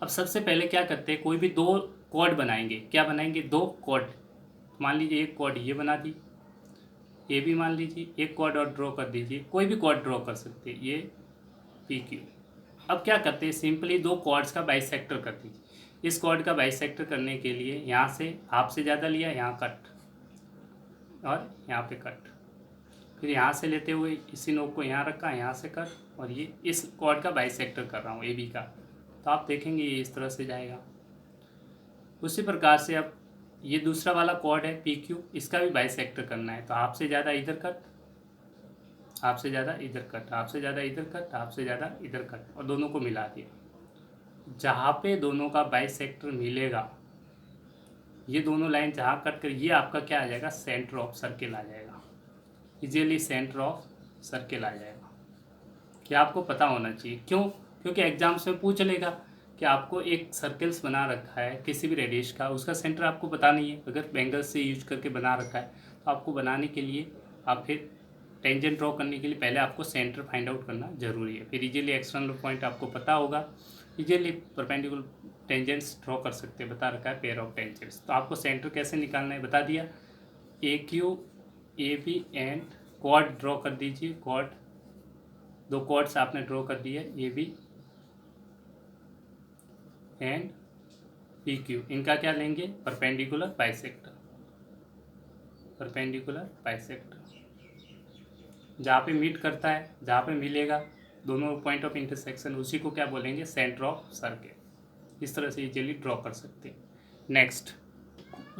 अब सबसे पहले क्या करते हैं, कोई भी दो कॉर्ड बनाएंगे। क्या बनाएंगे? दो कॉर्ड। मान लीजिए एक कॉर्ड ये बना दी, ये भी मान लीजिए एक कॉर्ड और ड्रॉ कर दीजिए, कोई भी कॉर्ड ड्रॉ कर सकते हैं, ये पी क्यू। अब क्या करते हैं? सिंपली दो कॉर्ड्स का बाइसेक्टर कर दीजिए। इस कॉर्ड का बाइसेक्टर करने के लिए यहाँ से हाफ से ज़्यादा लिया, यहाँ कट और यहाँ पे कट, फिर यहाँ से लेते हुए इसी नोक को यहाँ रखा, यहाँ से कट, और ये इस कॉर्ड का बाइसेक्टर कर रहा हूँ ए बी का। तो आप देखेंगे ये इस तरह से जाएगा। उसी प्रकार से अब ये दूसरा वाला कॉर्ड है पी क्यू, इसका भी बाइसेक्टर करना है। तो हाफ से ज़्यादा इधर कट, हाफ से ज़्यादा इधर कट, हाफ से ज़्यादा इधर कट, हाफ से ज़्यादा इधर कट, और दोनों को मिला दिया। जहाँ पे दोनों का बाइसेक्टर मिलेगा, ये दोनों लाइन जहाँ कट कर, ये आपका क्या आ जाएगा? सेंटर ऑफ सर्किल आ जाएगा। इजीली सेंटर ऑफ सर्किल आ जाएगा। क्या आपको पता होना चाहिए। क्यों? क्योंकि एग्जाम्स में पूछ लेगा कि आपको एक सर्कल्स बना रखा है किसी भी रेडियस का, उसका सेंटर आपको पता नहीं है। अगर बेंगल से यूज करके बना रखा है तो आपको बनाने के लिए, आप फिर टेंजेंट ड्रॉ करने के लिए पहले आपको सेंटर फाइंड आउट करना जरूरी है। फिर इजीली एक्सटर्नल पॉइंट आपको पता होगा, इजीली परपेंडिकुलर टेंजेंट्स ड्रॉ कर सकते हैं। बता रखा है पेयर ऑफ टेंजेंट्स। तो आपको सेंटर कैसे निकालना है बता दिया। A Q A B and quad draw कर दीजिए। क्वाड, दो क्वाड्स आपने ड्रॉ कर दिए, A B and P Q, इनका क्या लेंगे, परपेंडिकुलर बाइसेक्टर। परपेंडिकुलर बाइसेक्टर जहाँ पे मीट करता है, जहाँ पे मिलेगा दोनों पॉइंट ऑफ इंटरसेक्शन, उसी को क्या बोलेंगे, सेंटर ऑफ सर्किल। इस तरह से इजीली ड्रॉ कर सकते हैं। नेक्स्ट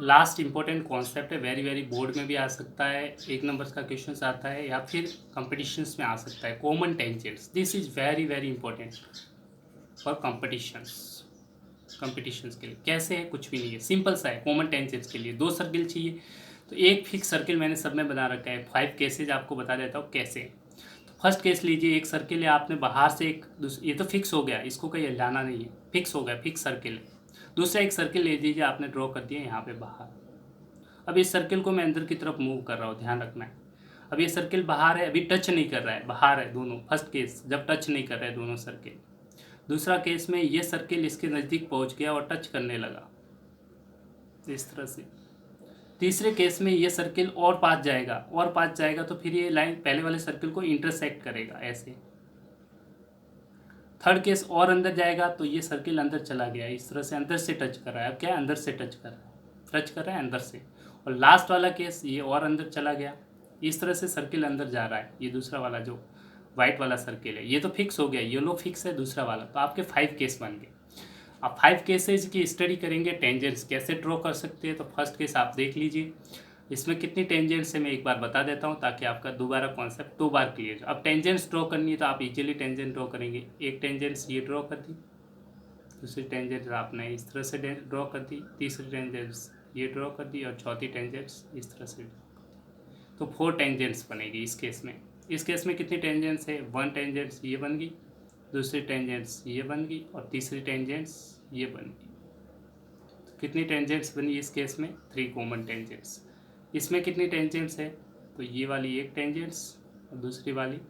लास्ट इंपॉर्टेंट कॉन्सेप्ट है, वेरी वेरी बोर्ड में भी आ सकता है, 1 नंबर का क्वेश्चन आता है या फिर कंपटीशंस में आ सकता है, common tangents. This is very very important for competitions के लिए। कैसे है, कुछ भी नहीं है, सिंपल सा है। कॉमन टेंजेंट्स के लिए 2 सर्किल चाहिए, तो एक फिक्स सर्किल मैंने सब में बना रखा है। 5 केसेज आपको बता देता हूँ कैसे। तो फर्स्ट केस लीजिए, एक सर्किल है, आपने बाहर से ये तो फिक्स हो गया, इसको कहीं हिलाना नहीं है, फिक्स हो गया, फिक्स सर्किल है। दूसरा एक सर्किल ले लीजिए, आपने ड्रॉ कर दिया यहाँ पे बाहर। अब इस सर्किल को मैं अंदर की तरफ मूव कर रहा हूँ, ध्यान रखना है। अब ये सर्किल बाहर है, अभी टच नहीं कर रहा है, बाहर है दोनों। फर्स्ट केस जब टच नहीं कर रहे हैं दोनों सर्किल। दूसरा केस में ये सर्किल इसके नज़दीक पहुँच गया और टच करने लगा, इस तरह से। तीसरे केस में ये सर्किल और पास जाएगा तो फिर ये लाइन पहले वाले सर्किल को इंटरसेक्ट करेगा, ऐसे। थर्ड केस और अंदर जाएगा तो ये सर्किल अंदर चला गया, इस तरह से अंदर से टच कर रहा है। अब क्या है, अंदर से टच कर रहा है अंदर से। और लास्ट वाला केस, ये और अंदर चला गया, इस तरह से सर्किल अंदर जा रहा है। ये दूसरा वाला जो वाइट वाला सर्किल है, ये तो फिक्स हो गया, येलो फिक्स है, दूसरा वाला। तो आपके 5 केस बन गए। आप 5 केसेज की स्टडी करेंगे, टेंजेंट्स कैसे ड्रॉ कर सकते हैं। तो फर्स्ट केस आप देख लीजिए, इसमें कितनी टेंजेंट्स है मैं एक बार बता देता हूँ, ताकि आपका दोबारा कॉन्सेप्ट 2 बार क्लियर। अब टेंजेंट्स ड्रॉ करनी है तो आप इजीली टेंजेंट ड्रॉ करेंगे। एक टेंजेंट्स ये ड्रॉ कर दी, दूसरी टेंजेंट्स आपने इस तरह से ड्रॉ कर दी, तीसरी टेंजेंट्स ये ड्रॉ कर दी, और चौथी टेंजेंट्स इस तरह से। तो 4 टेंजेंट्स बनेगी इस केस में। इस केस में कितनी टेंजेंट्स है, 1 टेंजेंट्स ये बन गई, दूसरी टेंजेंट्स ये बन गई, और तीसरी टेंजेंट्स ये बन गई। तो कितनी टेंजेंट्स बनी इस केस में, 3 कॉमन टेंजेंट्स। इसमें कितनी टेंजेंट्स है, तो ये वाली 1 टेंजेंट्स और दूसरी वाली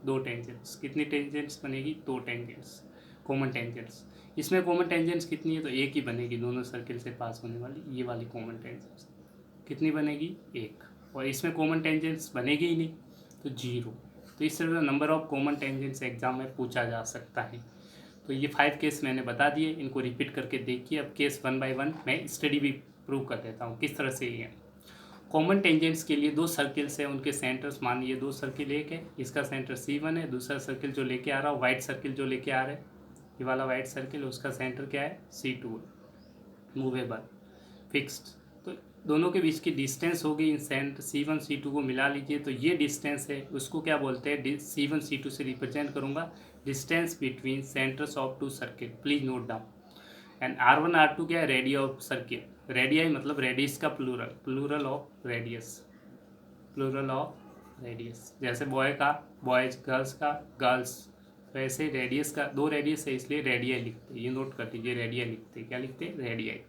2 टेंजेंट्स। कितनी टेंजेंट्स बनेगी, 2 टेंजेंट्स, कॉमन टेंजेंट्स। इसमें कॉमन टेंजेंट्स कितनी है, तो 1 ही बनेगी, दोनों सर्किल से पास होने वाली ये वाली कॉमन टेंजेंट्स। कितनी बनेगी, 1। और इसमें कॉमन टेंजेंट्स बनेगी ही नहीं, तो 0। तो इस तरह number of common tangents exam में पूछा जा सकता है। तो ये 5 केस मैंने बता दिए, इनको रिपीट करके देखिए। अब केस 1 बाय 1 मैं स्टडी भी प्रूव कर देता हूँ किस तरह से ये है। कॉमन टेंजेंट्स के लिए 2 सर्किल्स हैं, उनके सेंटर्स मान लीजिए 2 सर्किल, एक है इसका सेंटर C1 है, दूसरा सर्किल जो लेके आ रहा हूँ, वाइट सर्किल जो लेके आ रहा है, ये वाला वाइट सर्किल, उसका सेंटर क्या है, C2 है, मूवेबल, फिक्स्ड। तो दोनों के बीच की डिस्टेंस होगी, इन सेंटर C1 C2 को मिला लीजिए, तो ये डिस्टेंस है, उसको क्या बोलते हैं, C1 C2 से रिप्रेजेंट करूँगा, distance between centres of 2 circle. Please note down. And R1 R2 क्या है, रेडियस ऑफ सर्किल। रेडियाई मतलब रेडियस का प्लूरल ऑफ रेडियस। जैसे बॉय का बॉयज, गर्ल्स का गर्ल्स, वैसे रेडियस का 2 रेडियस है, इसलिए रेडियाई लिखते हैं। ये नोट कर दीजिए, रेडियाई लिखते, क्या लिखते हैं, रेडियाई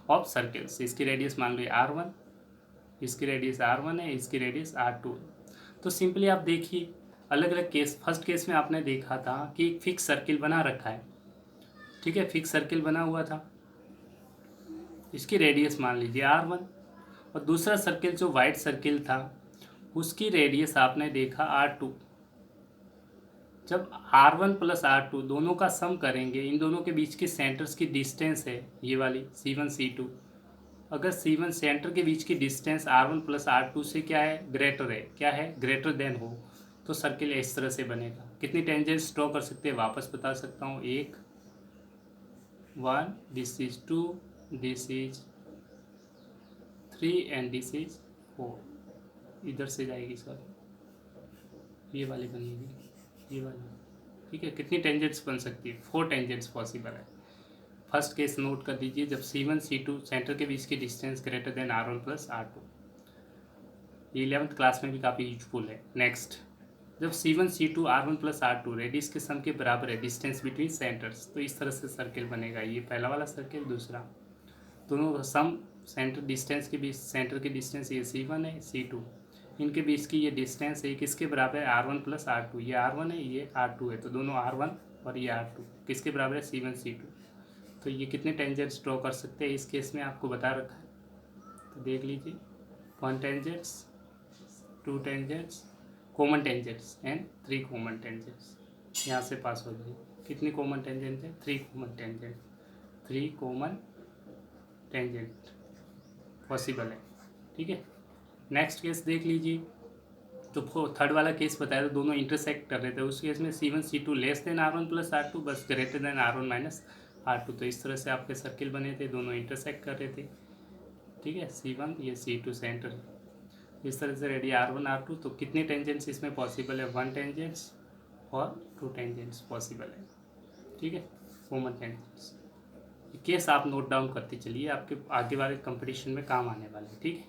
ऑफ सर्किल्स। इसकी रेडियस मान लो R1, इसकी रेडियस R1 है, इसकी रेडियस R2 है। तो सिंपली आप देखिए अलग अलग केस। फर्स्ट केस में आपने देखा था कि एक फिक्स सर्किल बना रखा है, ठीक है, फिक्स सर्किल बना हुआ था, इसकी रेडियस मान लीजिए R1, और दूसरा सर्किल जो वाइट सर्किल था उसकी रेडियस आपने देखा R2। जब R1 प्लस R2 दोनों का सम करेंगे, इन दोनों के बीच के सेंटर्स की डिस्टेंस है ये वाली C1 C2। अगर C1 सेंटर के बीच की डिस्टेंस R1 प्लस R2 से क्या है, ग्रेटर है, क्या है, ग्रेटर देन हो, तो सर्किल इस तरह से बनेगा। कितनी टेंजेंट्स ड्रॉ कर सकते हैं, वापस बता सकता हूँ, 1 this is 2, this is 3 and this is 4। इधर से जाएगी सॉरी, ये वाली बनेगी, ये वाली, ठीक है। कितनी टेंजेंट्स बन सकती है, 4 टेंजेंट्स पॉसिबल है। फर्स्ट केस नोट कर दीजिए, जब C1 C2 सेंटर के बीच की distance greater than R1 plus R2। ये 11th क्लास में भी काफ़ी यूजफुल है। नेक्स्ट, जब C1 C2 R1 plus R2 radius के सम के बराबर है, डिस्टेंस बिटवीन सेंटर्स, तो इस तरह से सर्किल बनेगा। ये पहला वाला सर्किल, दूसरा, दोनों का सम सेंटर डिस्टेंस के बीच, सेंटर की डिस्टेंस ये C1 है, C2, इनके बीच की ये डिस्टेंस है, किसके बराबर है, R1 प्लस R2। ये R1 है, ये R2 है, तो दोनों R1 और ये R2 किसके बराबर है, C1 C2। तो ये कितने टेंजेंट्स ड्रॉ कर सकते हैं, इस केस में आपको बता रखा है, तो देख लीजिए, 1 tangents, 2 tangents, common tangents and 3 common tangents. यहाँ से पास हो जाए, कितनी कॉमन टेंजेंट है, 3 common tangent, 3 common tangent possible है। ठीक है, नेक्स्ट केस देख लीजिए। तो थर्ड वाला केस बताया तो दोनों इंटरसेक्ट कर रहे थे, उस केस में C1 C2 less than R1 plus R2 बस greater than R1 minus R2। तो इस तरह से आपके सर्किल बने थे, दोनों इंटरसेक्ट कर रहे थे। ठीक है, C1 ये C2 सेंटर, इस तरह से रेडी R1 R2। तो कितने टेंजेंट्स इसमें पॉसिबल है? 1 टेंजेंट्स और 2 टेंजेंट्स पॉसिबल है। ठीक है, कॉमन टेंजेंट्स। केस आप नोट डाउन करते चलिए, आपके आगे वाले कंपटीशन में काम आने वाले हैं। ठीक है,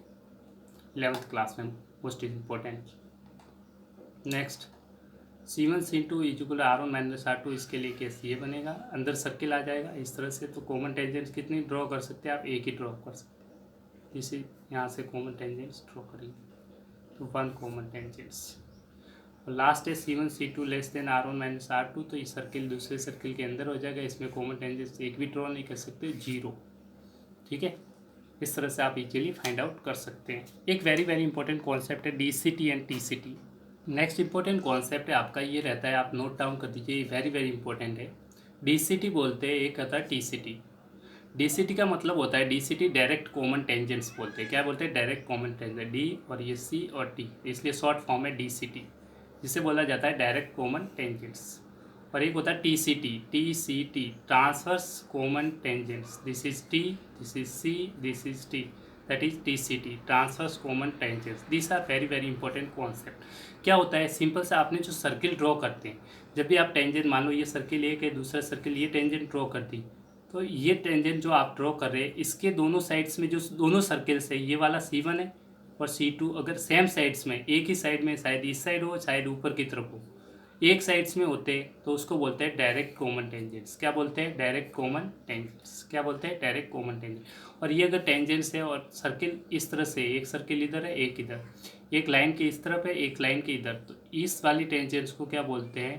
11th क्लास में most important. Next C1 C2 equal R1 minus R2, इसके लिए केस ये बनेगा, अंदर सर्किल आ जाएगा इस तरह से। तो कॉमन टेंजेंट्स कितनी ड्रॉ कर सकते हैं आप? एक ही ड्रॉ कर सकते हैं। इसी यहाँ से कॉमन टेंजेंट्स ड्रॉ करेंगे तो 1 कॉमन टेंजेंट्स। और लास्ट है C1 C2 less than R1 minus R2। तो ये सर्किल दूसरे सर्किल के अंदर हो जाएगा, इसमें कॉमन टेंजेंट्स एक भी ड्रॉ नहीं कर सकते, 0। ठीक है, इस तरह से आप इजीली फाइंड आउट कर सकते हैं। एक वेरी वेरी इंपॉर्टेंट कॉन्सेप्ट है DCT and TCT। Next important concept है आपका ये रहता है, आप नोट डाउन कर दीजिए, वेरी वेरी इंपॉर्टेंट है। DCT बोलते हैं, एक आता है TCT। DCT का मतलब होता है, DCT डायरेक्ट कॉमन टेंजेंट्स बोलते हैं। क्या बोलते हैं? डायरेक्ट कॉमन टेंजेंट, D और ये C और T, इसलिए शॉर्ट फॉर्म है DCT, जिसे बोला जाता है डायरेक्ट कॉमन टेंजेंट्स। और एक होता है TCT, transverse common tangents. This is T, this is C, this is T, that is TCT, transverse common tangents. This are very very important concept. क्या होता है? सिंपल से आपने जो सर्किल ड्रॉ करते हैं, जब भी आप टेंजेंट, मान लो ये सर्किल एक है, दूसरा सर्किल ये टेंजेंट ड्रॉ कर दी, तो ये टेंजेंट जो आप ड्रॉ कर रहे हैं, इसके दोनों साइड्स में जो दोनों सर्किल्स है, ये वाला C1 है और C2 अगर सेम साइड्स में, एक ही साइड में, शायद इस साइड हो शायद ऊपर की तरफ हो, एक साइड्स में होते तो उसको बोलते हैं डायरेक्ट कॉमन टेंजेंट्स। क्या बोलते हैं? Direct common tangents. क्या बोलते हैं? Direct common tangent. और ये अगर टेंजेंट्स है और सर्किल इस तरह से, एक सर्किल इधर है एक इधर, एक लाइन के इस तरफ है एक लाइन के इधर, तो इस वाली टेंजेंट्स को क्या बोलते हैं?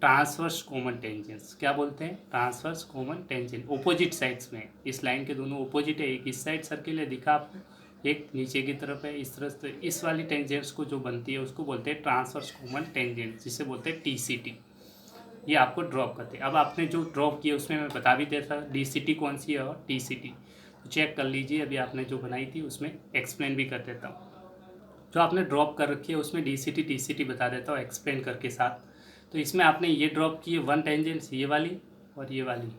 Transverse common tangents. क्या बोलते हैं? Transverse common tangent. Opposite sides में, इस लाइन के दोनों ओपोजिट है, एक इस साइड सर्किल है दिखा आपको, एक नीचे की तरफ है इस तरह से। इस वाली टेंजेंट्स को जो बनती है उसको बोलते हैं ट्रांसवर्स कॉमन टेंजेंट, जिसे बोलते हैं TCT। ये आपको ड्रॉप करते हैं। अब आपने जो ड्रॉप किया उसमें मैं बता भी देता था DCT कौन सी है और TCT, तो चेक कर लीजिए। अभी आपने जो बनाई थी उसमें एक्सप्लेन भी कर देता हूँ। जो आपने ड्रॉप कर रखी है उसमें DCT TCT बता देता हूँ एक्सप्लेन करके साथ। तो इसमें आपने ये ड्रॉप की है 1 टेंजेंट्स, ये वाली और ये वाली।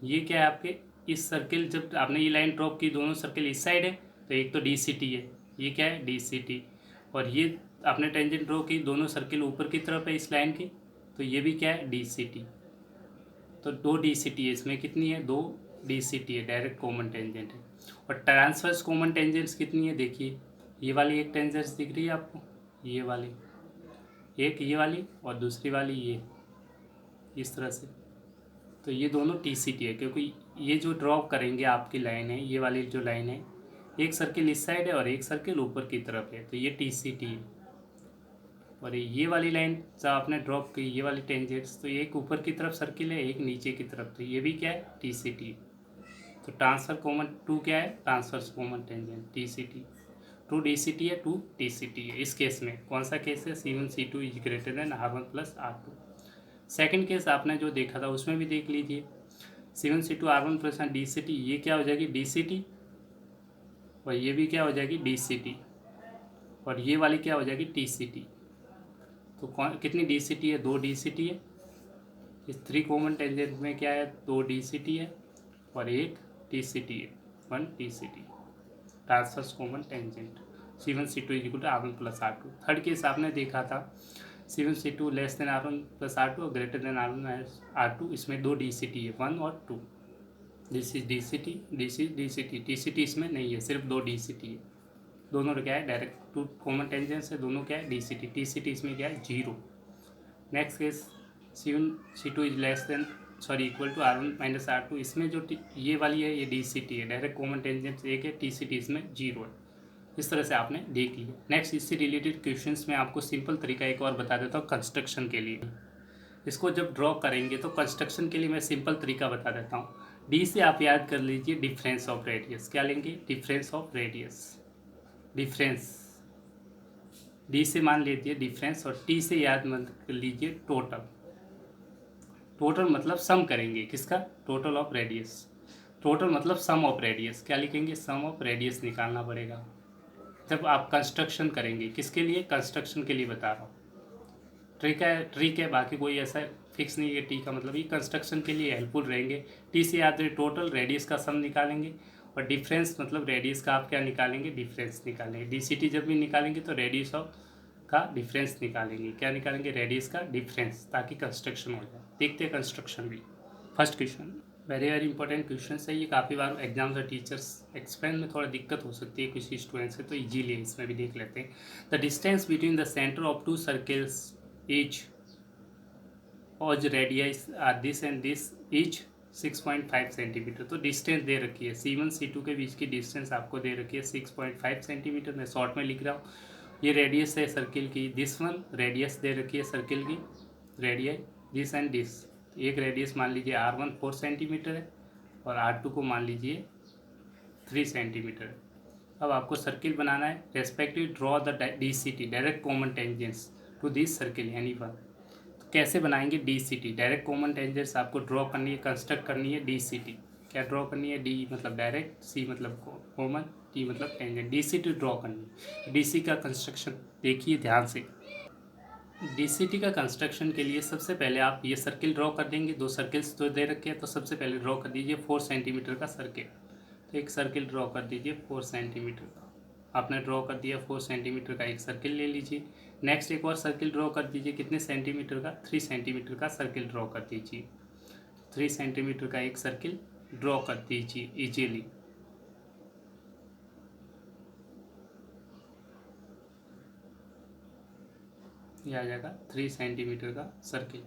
ये क्या है आपके? इस सर्किल, जब आपने ये लाइन ड्रॉप की, दोनों सर्किल इस साइड है, तो एक तो DCT है, ये क्या है? DCT। और ये आपने टेंजेंट ड्रॉ की, दोनों सर्किल ऊपर की तरफ है इस लाइन की, तो ये भी क्या है? DCT। तो 2 DCT है इसमें, कितनी है? 2 DCT है, डायरेक्ट कॉमन टेंजेंट है। और ट्रांसवर्स कॉमन टेंजेंट्स कितनी है? देखिए, ये वाली एक टेंजेंट्स दिख रही है आपको, ये वाली एक, ये वाली और दूसरी वाली ये, इस तरह से। तो ये दोनों TCT है, क्योंकि ये जो ड्रॉप करेंगे आपकी लाइन है, ये वाली जो लाइन है, एक सर्किल इस साइड है और एक सर्किल ऊपर की तरफ है, तो ये TCT है। और ये वाली लाइन जब आपने ड्रॉप की, ये वाली टेंजेंट्स, तो एक ऊपर की तरफ सर्किल है, एक नीचे की तरफ, तो ये भी क्या है? TCT। तो ट्रांसफर कॉमन 2 क्या है? Transfer common tangent, TCT। 2 DCT है, 2 TCT है। इस केस में कौन सा केस है? C1 C2 is greater than R1 plus R2। Second case आपने जो देखा था उसमें भी देख लीजिए, C1 C2 R1 plus DCT, ये क्या हो जाएगी? DCT। और ये भी क्या हो जाएगी? DCT। और ये वाली क्या हो जाएगी? TCT। तो कितनी DCT है? 2 DCT है। इस 3 कॉमन टेंजेंट में क्या है? 2 DCT है और एक TCT है, 1 TCT, transverse common tangent. C1 C2 is equal to R1 plus R2। Third case आपने देखा था, C1 C2 less than R1 plus R2 और greater than R1 minus R2, इसमें 2 DCT है, 1 और 2। This is DCT, this is DCT। TCT इसमें नहीं है, सिर्फ 2 DCT है। दोनों क्या है? डायरेक्ट 2 कॉमन टेंजेंट्स है, दोनों क्या है? DCT। TCT इसमें क्या है? 0। Next case C1 C2 is less than equal to R1 minus R2, इसमें जो ये वाली है ये DCT है, डायरेक्ट कॉमन टेंजेंट्स एक है, TCT इसमें 0 है। इस तरह से आपने देख लिया। नेक्स्ट इससे रिलेटेड क्वेश्चंस में आपको सिंपल तरीका एक और बता देता हूँ कंस्ट्रक्शन के लिए। इसको जब ड्रॉ करेंगे तो कंस्ट्रक्शन के लिए मैं सिंपल तरीका बता देता हूँ। D से आप याद कर लीजिए डिफरेंस ऑफ रेडियस। क्या लेंगे? Difference of radius. Difference D से मान लीजिए डिफरेंस, और T से याद मत कर लीजिए टोटल। टोटल मतलब सम करेंगे किसका? Total of radius. टोटल मतलब सम ऑफ रेडियस, क्या लिखेंगे, सम ऑफ रेडियस निकालना पड़ेगा जब आप कंस्ट्रक्शन करेंगे। किसके लिए, कंस्ट्रक्शन के लिए बता रहा हूँ। ट्रिक है, बाकी कोई ऐसा फिक्स नहीं है। टी का मतलब ये कंस्ट्रक्शन के लिए हेल्पफुल रहेंगे। टी से याद रहे टोटल रेडियस का सम निकालेंगे, और डिफरेंस मतलब रेडियस का आप क्या निकालेंगे, डिफरेंस निकालेंगे। डीसीटी जब भी निकालेंगे तो रेडियस ऑफ का डिफरेंस निकालेंगे। क्या निकालेंगे, रेडियस का डिफरेंस, ताकि कंस्ट्रक्शन हो जाए। देखते हैं कंस्ट्रक्शन भी। First question very very important question है ये। काफ़ी बार एग्जाम्स और टीचर्स एक्सप्लेन में थोड़ा दिक्कत हो सकती है किसी स्टूडेंट से, तो इजीली इसमें भी देख लेते हैं। The distance between the centre of two circles each और radius are this and this each 6.5 centimetre. तो डिस्टेंस दे रखी है, C1 C2 के बीच की डिस्टेंस आपको दे रखी है 6.5 सेंटीमीटर। मैं शॉर्ट में लिख रहा हूँ। ये रेडियस है सर्किल की, दिस वन रेडियस दे रखी है सर्किल की, रेडियस दिस एंड दिस। एक रेडियस मान लीजिए R1 4 सेंटीमीटर है, और R2 को मान लीजिए 3 सेंटीमीटर है। अब आपको सर्किल बनाना है। Respective draw the DCT direct common tangents to this circle any one. कैसे बनाएंगे DCT, डायरेक्ट कॉमन टेंजेंट्स आपको ड्रॉ करनी है, कंस्ट्रक्ट करनी है। DCT क्या ड्रॉ करनी है, D मतलब डायरेक्ट, C मतलब कॉमन, T मतलब टेंजेंट। DCT ड्रॉ करनी है। DC का कंस्ट्रक्शन देखिए ध्यान से। DCT का कंस्ट्रक्शन के लिए सबसे पहले आप ये सर्किल ड्रॉ कर देंगे। दो सर्किल्स तो दे रखे हैं, तो सबसे पहले ड्रॉ कर दीजिए 4 सेंटीमीटर का सर्किल। तो एक सर्किल ड्रॉ कर दीजिए 4 सेंटीमीटर का। आपने ड्रॉ कर दिया 4 सेंटीमीटर का एक सर्किल ले लीजिए। नेक्स्ट एक और सर्किल ड्रॉ कर दीजिए, कितने सेंटीमीटर का, 3 सेंटीमीटर का सर्किल ड्रॉ कर दीजिए। 3 सेंटीमीटर का एक सर्किल ड्रॉ कर दीजिए इजीली। ये आ जाएगा 3 सेंटीमीटर का सर्किल।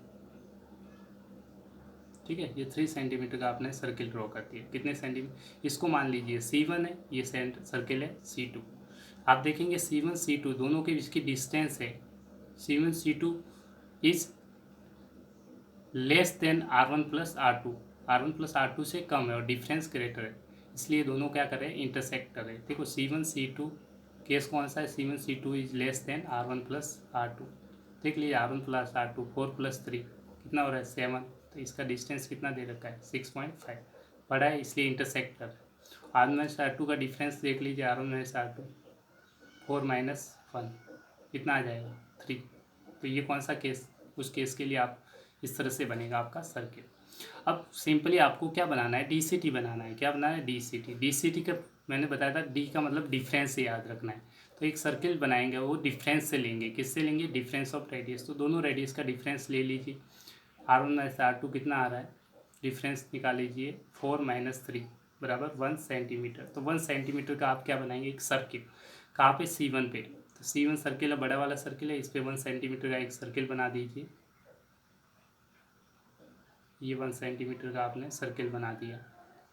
ठीक है, ये 3 सेंटीमीटर का आपने सर्किल ड्रॉ कर दिया। कितने सेंटीमीटर, इसको मान लीजिए C1 है, ये सर्किल है C2। आप देखेंगे C1 C2 दोनों के बीच की डिस्टेंस है, C1 C2 is less then R1 plus R2। R1 plus R2 से कम है और डिफरेंस ग्रेटर है, इसलिए दोनों क्या कर रहे हैं, इंटरसेक्ट कर रहे हैं। देखो C1 C2 केस कौन सा है, C1 C2 is less then R1 plus R2। देख लीजिए R1 प्लस R2 4 प्लस 3 कितना हो रहा है 7। तो इसका डिस्टेंस कितना दे रखा है 6.5, बड़ा है इसलिए इंटरसेक्ट कर रहे हैं। R1 माइनस R2 का डिफरेंस देख लीजिए, R1 माइनस R2 4 माइनस 1 कितना आ जाएगा 3। तो ये कौन सा केस, उस केस के लिए आप इस तरह से बनेगा आपका सर्किल। अब सिंपली आपको क्या बनाना है, DCT बनाना है। क्या बनाना है, DCT का मैंने बताया था, D का मतलब डिफरेंस से याद रखना है। तो एक सर्किल बनाएंगे, वो डिफरेंस से लेंगे। किससे लेंगे, डिफरेंस ऑफ रेडियस। तो दोनों रेडियस का डिफरेंस ले लीजिए। R1 माइनस R2 कितना आ रहा है, डिफरेंस निकाल लीजिए 4 माइनस 3 बराबर 1 सेंटीमीटर। तो 1 सेंटीमीटर का आप क्या बनाएंगे, एक सर्किल। कहाँ पे, C1 पे। तो C1 सर्किल है, बड़ा वाला सर्किल है, इस पर 1 सेंटीमीटर का एक सर्किल बना दीजिए। ये 1 सेंटीमीटर का आपने सर्किल बना दिया।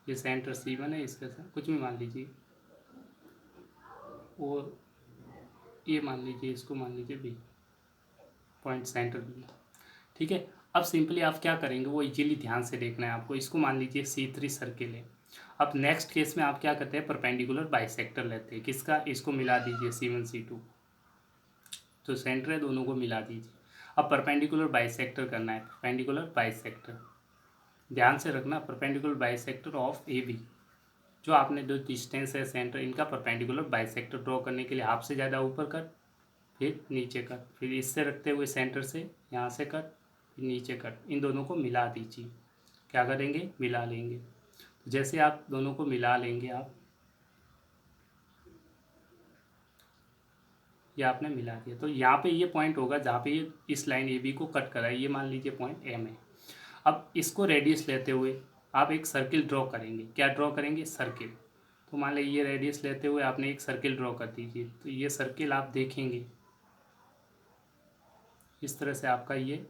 ये सेंटर C1 है, इसके साथ कुछ भी मान लीजिए, और ये मान लीजिए, इसको मान लीजिए B पॉइंट सेंटर B। ठीक है, अब सिंपली आप क्या करेंगे वो इजीली ध्यान से देखना है आपको। इसको मान लीजिए C3 सर्किल है। अब नेक्स्ट केस में आप क्या करते हैं, परपेंडिकुलर बाइसेक्टर लेते हैं। किसका, इसको मिला दीजिए C1 C2, तो सेंटर है, दोनों को मिला दीजिए। अब परपेंडिकुलर बाइसेक्टर करना है, परपेंडिकुलर बाइसेक्टर ध्यान से रखना, परपेंडिकुलर बाइसेक्टर ऑफ AB। जो आपने जो डिस्टेंस है सेंटर, इनका परपेंडिकुलर बाइसेक्टर ड्रॉ करने के लिए हाफ से ज़्यादा ऊपर कट, फिर नीचे कट, फिर इससे रखते हुए सेंटर से यहाँ से कट, फिर नीचे कट, इन दोनों को मिला दीजिए। क्या करेंगे, मिला लेंगे। तो जैसे आप दोनों को मिला लेंगे, आप ये आपने मिला दिया, तो यहाँ पे ये पॉइंट होगा जहाँ पे ये इस लाइन AB को कट करा है, ये मान लीजिए पॉइंट M है। अब इसको रेडियस लेते हुए आप एक सर्किल ड्रॉ करेंगे। क्या ड्रॉ करेंगे, सर्किल। तो मान लीजिए ये रेडियस लेते हुए आपने एक सर्किल ड्रॉ कर दीजिए। तो ये सर्किल आप देखेंगे इस तरह से आपका ये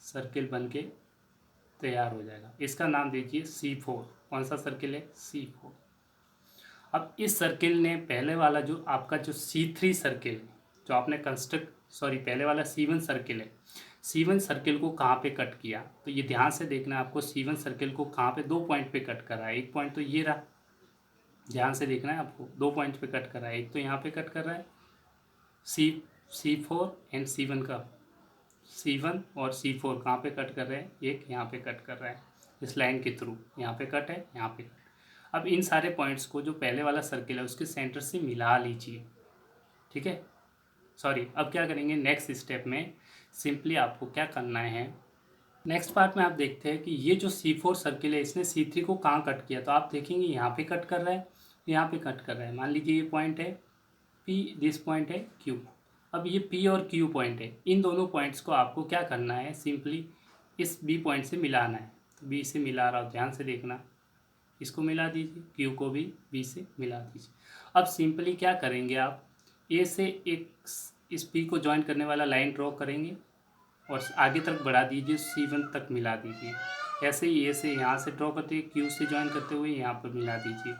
सर्किल बन के तैयार हो जाएगा। इसका नाम दीजिए C4। कौन सा सर्किल है, C4। अब इस सर्किल ने पहले वाला जो आपका जो C3 सर्किल है, जो आपने पहले वाला C1 सर्किल है, C1 सर्किल को कहाँ पे कट किया, तो ये ध्यान से देखना है आपको। C1 सर्किल को कहाँ पे, 2 पॉइंट पे कट करा है। एक पॉइंट तो ये रहा, ध्यान से देखना है आपको, 2 पॉइंट पे कट कर रहा है। एक तो यहाँ पे कट कर रहा है C4 एंड C1 का, C1 और C4 कहाँ पे कट कर रहे हैं, एक यहाँ पे कट कर रहा है इस लाइन के थ्रू। यहाँ पे कट है, यहाँ पे कट। अब इन सारे पॉइंट्स को जो पहले वाला सर्किल है उसके सेंटर से मिला लीजिए, ठीक है। सॉरी, अब क्या करेंगे नेक्स्ट स्टेप में, सिंपली आपको क्या करना है, नेक्स्ट पार्ट में आप देखते हैं कि ये जो C4 सर्किल है इसने C3 को कहाँ कट किया, तो आप देखेंगे यहाँ पे कट कर रहा है, यहाँ पे कट कर रहा है। मान लीजिए ये पॉइंट है P, दिस पॉइंट है Q। अब ये P और Q पॉइंट है, इन दोनों पॉइंट्स को आपको क्या करना है, सिंपली इस B पॉइंट से मिलाना है। तो B से मिला रहा हूँ, ध्यान से देखना, इसको मिला दीजिए, Q को भी B से मिला दीजिए। अब सिंपली क्या करेंगे आप, A से एक इस P को ज्वाइन करने वाला लाइन ड्रॉ करेंगे और आगे तक बढ़ा दीजिए, C1 तक मिला दीजिए। ऐसे ही A से यहाँ से ड्रॉ करते हुए Q से ज्वाइन करते हुए यहाँ पर मिला दीजिए।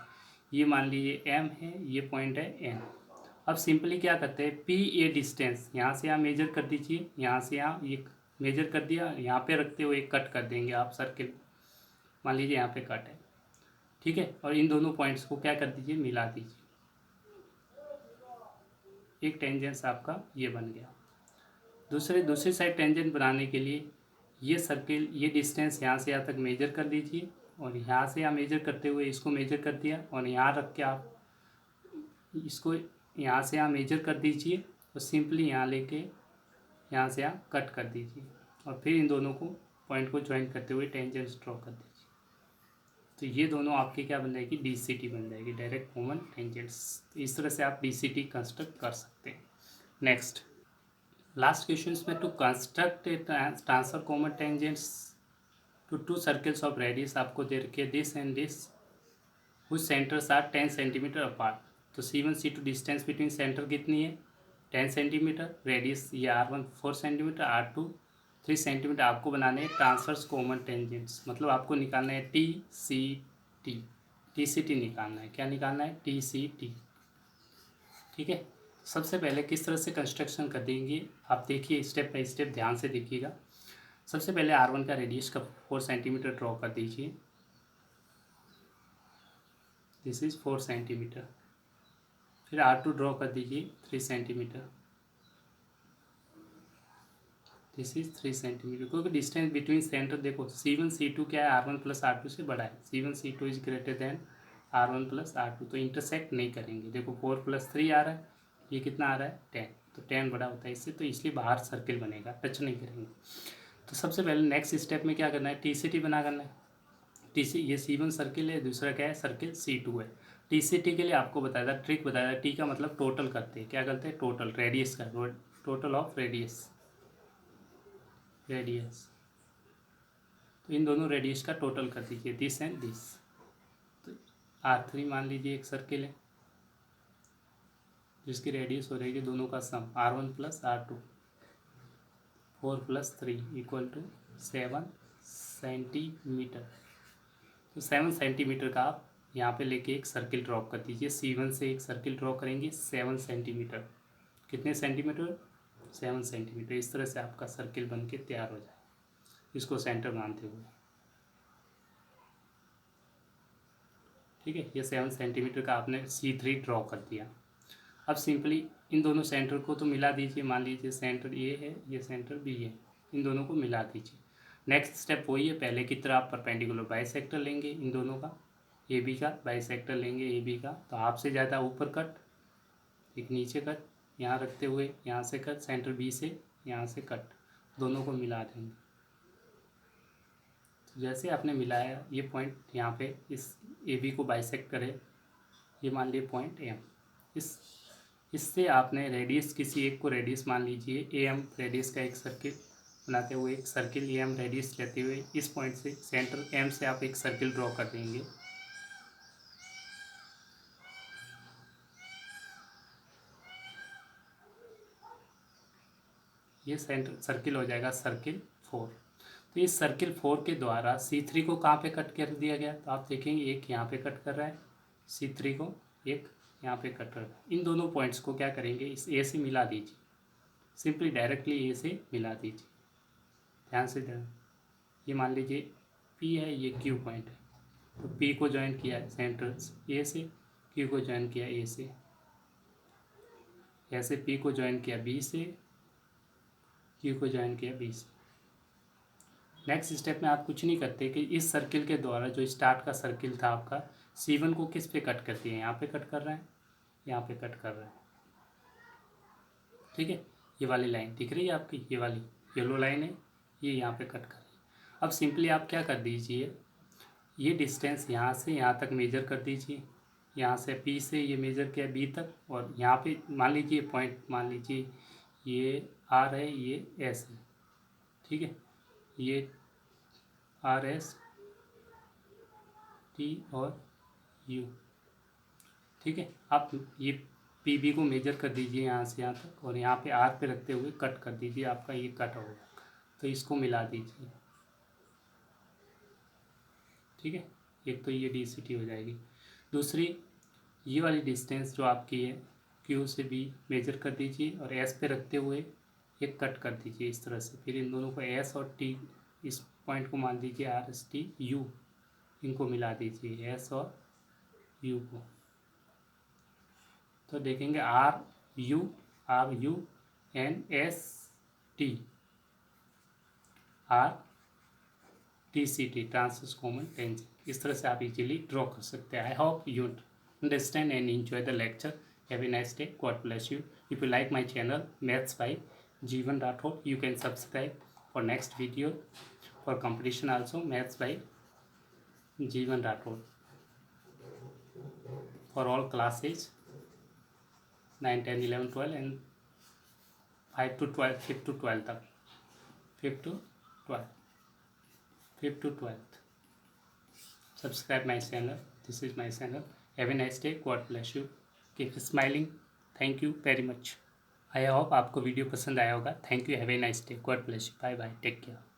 ये मान लीजिए M है, ये पॉइंट है N। अब सिंपली क्या करते हैं, P A डिस्टेंस यहाँ से यहाँ मेजर कर दीजिए, यहाँ से यहाँ ये मेजर कर दिया, यहाँ पे रखते हुए एक कट कर देंगे आप सर्किल, मान लीजिए यहाँ पे कट है, ठीक है। और इन दोनों पॉइंट्स को क्या कर दीजिए, मिला दीजिए, एक टेंजेंस आपका ये बन गया। दूसरी साइड टेंजेंट बनाने के लिए ये सर्किल, ये डिस्टेंस यहाँ से यहाँ तक मेजर कर दीजिए और यहाँ से यहाँ मेजर करते हुए इसको मेजर कर दिया और यहाँ रख के आप इसको यहाँ से यहाँ मेजर कर दीजिए और सिंपली यहाँ लेके यहाँ से यहाँ कट कर दीजिए और फिर इन दोनों को पॉइंट को ज्वाइन करते हुए टेंजेंट्स ड्रॉ कर दीजिए। तो ये दोनों आपके क्या बन जाएगी, DCT बन जाएगी, डायरेक्ट कॉमन टेंजेंट्स। इस तरह से आप DCT कंस्ट्रक्ट कर सकते हैं। नेक्स्ट लास्ट क्वेश्चन में, to construct transfer common tangents to two circles of radius आपको दे रखे this and this whose centres are 10 centimetre apart. तो C1 C2 distance between centre कितनी है, 10 सेंटीमीटर, रेडियस ये R1 4 सेंटीमीटर, R2 3 सेंटीमीटर। आपको बनाने हैं ट्रांसवर्स कॉमन टेंजेंट्स, मतलब आपको निकालना है TCT निकालना है। क्या निकालना है, TCT, ठीक है। सबसे पहले किस तरह से कंस्ट्रक्शन कर देंगे आप देखिए, स्टेप बाय स्टेप ध्यान से देखिएगा। सबसे पहले R1 का रेडियस का 4 सेंटीमीटर ड्रॉ कर दीजिए, दिस इज 4 सेंटीमीटर। फिर R2 ड्रॉ कर दीजिए 3 सेंटीमीटर, दिस इज 3 सेंटीमीटर। क्योंकि डिस्टेंस बिटवीन सेंटर देखो C1 C2 क्या है, R1 प्लस R2 से बड़ा है, C1 C2 is greater than R1 plus R2, तो इंटरसेक्ट नहीं करेंगे। देखो 4 + 3 आ रहा है, ये कितना आ रहा है 10, तो 10 बड़ा होता है इससे, तो इसलिए बाहर सर्किल बनेगा, टच नहीं करेंगे। तो सबसे पहले नेक्स्ट स्टेप में क्या करना है, TCT बना करना है। ये C1 सर्किल है, दूसरा क्या है सर्किल C2 है। TCT के लिए आपको बताया था, ट्रिक बताया था, T का मतलब टोटल करते हैं, क्या करते हैं टोटल, रेडियस का, टोटल ऑफ रेडियस, तो इन दोनों रेडियस का टोटल कर दीजिए, दिस एंड दिस। तो R3 मान लीजिए एक सर्किल है जिसकी रेडियस हो रहेगी दोनों का सम, R1 + R2, 4 + 3 = 7 सेंटीमीटर। तो 7 सेंटीमीटर का आप यहाँ पे लेके एक सर्किल ड्रॉ कर दीजिए। C1 से एक सर्किल ड्रॉ करेंगे 7 सेंटीमीटर, कितने सेंटीमीटर, 7 सेंटीमीटर। इस तरह से आपका सर्किल बन के तैयार हो जाए, इसको सेंटर मानते हुए, ठीक है। ये 7 सेंटीमीटर का आपने C3 ड्रॉ कर दिया। अब सिंपली इन दोनों सेंटर को तो मिला दीजिए, मान लीजिए सेंटर A है, ये सेंटर B है, इन दोनों को मिला दीजिए। नेक्स्ट स्टेप वही है, पहले की तरह आप परपेंडिकुलर बाइसेक्टर लेंगे, इन दोनों का AB का बाइसेक्टर लेंगे, AB का, तो आपसे ज़्यादा ऊपर कट, एक नीचे कट, यहाँ रखते हुए यहाँ से कट, सेंटर B से यहाँ से कट, दोनों को मिला देंगे। तो जैसे आपने मिलाया, ये पॉइंट यहाँ पे इस AB को बाइसेक्ट करे, ये मान लिए पॉइंट M, इससे आपने रेडियस, किसी एक को रेडियस मान लीजिए AM रेडियस का एक सर्किल बनाते हुए, एक सर्किल AM रेडियस लेते हुए इस पॉइंट से सेंटर M से आप एक सर्किल ड्रॉ कर देंगे। ये सेंटर सर्किल हो जाएगा सर्किल 4। तो इस सर्किल 4 के द्वारा C3 को कहाँ पे कट कर दिया गया, तो आप देखेंगे एक यहाँ पे कट कर रहा है C3 को, एक यहाँ पे कट कर रहा है। इन दोनों पॉइंट्स को क्या करेंगे, इस A से मिला दीजिए, सिंपली डायरेक्टली A से मिला दीजिए, ध्यान से ध्यान। ये मान लीजिए P है, ये Q पॉइंट है, तो P को ज्वाइन किया है सेंटर A से, Q को ज्वाइन किया A से, ऐसे P को ज्वाइन किया B से, Q को ज्वाइन किया B से। नेक्स्ट स्टेप में आप कुछ नहीं करते कि इस सर्किल के द्वारा, जो स्टार्ट का सर्किल था आपका, C1 को किस पे कट करती है, यहाँ पे कट कर रहा है, यहाँ पे कट कर रहा है, ठीक है। ये वाली लाइन दिख रही है आपकी, ये वाली येलो लाइन है, ये यहाँ पे कट कर रही है। अब सिंपली आप क्या कर दीजिए, ये डिस्टेंस यहाँ से यहाँ तक मेजर कर दीजिए, यहाँ से P से ये मेजर किया B तक, और यहाँ पे मान लीजिए पॉइंट, मान लीजिए ये R है, ये S है, ठीक है, ये RS T और U, ठीक है। आप ये PB को मेजर कर दीजिए यहाँ से यहाँ तक, और यहाँ पे R पे रखते हुए कट कर दीजिए, आपका ये कट होगा, तो इसको मिला दीजिए, ठीक है। एक तो ये DCT हो जाएगी। दूसरी, ये वाली डिस्टेंस जो आपकी है Q से B मेजर कर दीजिए, और S पे रखते हुए एक कट कर दीजिए इस तरह से। फिर इन दोनों को S और T, इस पॉइंट को मान दीजिए RST U, इनको मिला दीजिए S और U को, तो देखेंगे RU and ST TCT, transverse common tangent. इस तरह से आप इजीली ड्रॉ कर सकते हैं। I hope you understand and enjoy the lecture. Have a nice day, God bless you. If you like my channel Maths by Jeevan Rathod, you can subscribe for next video. For competition also, Maths by Jeevan Rathod for all classes 9, 10, 11, 12 and 5 to 12, 5 to 12 तक, 5 to 12th. Subscribe my channel. This is my channel. Have a nice day. God bless you. Keep smiling. Thank you very much. I hope आपको video पसंद आया होगा. Thank you. Have a nice day. God bless you. Bye bye. Take care.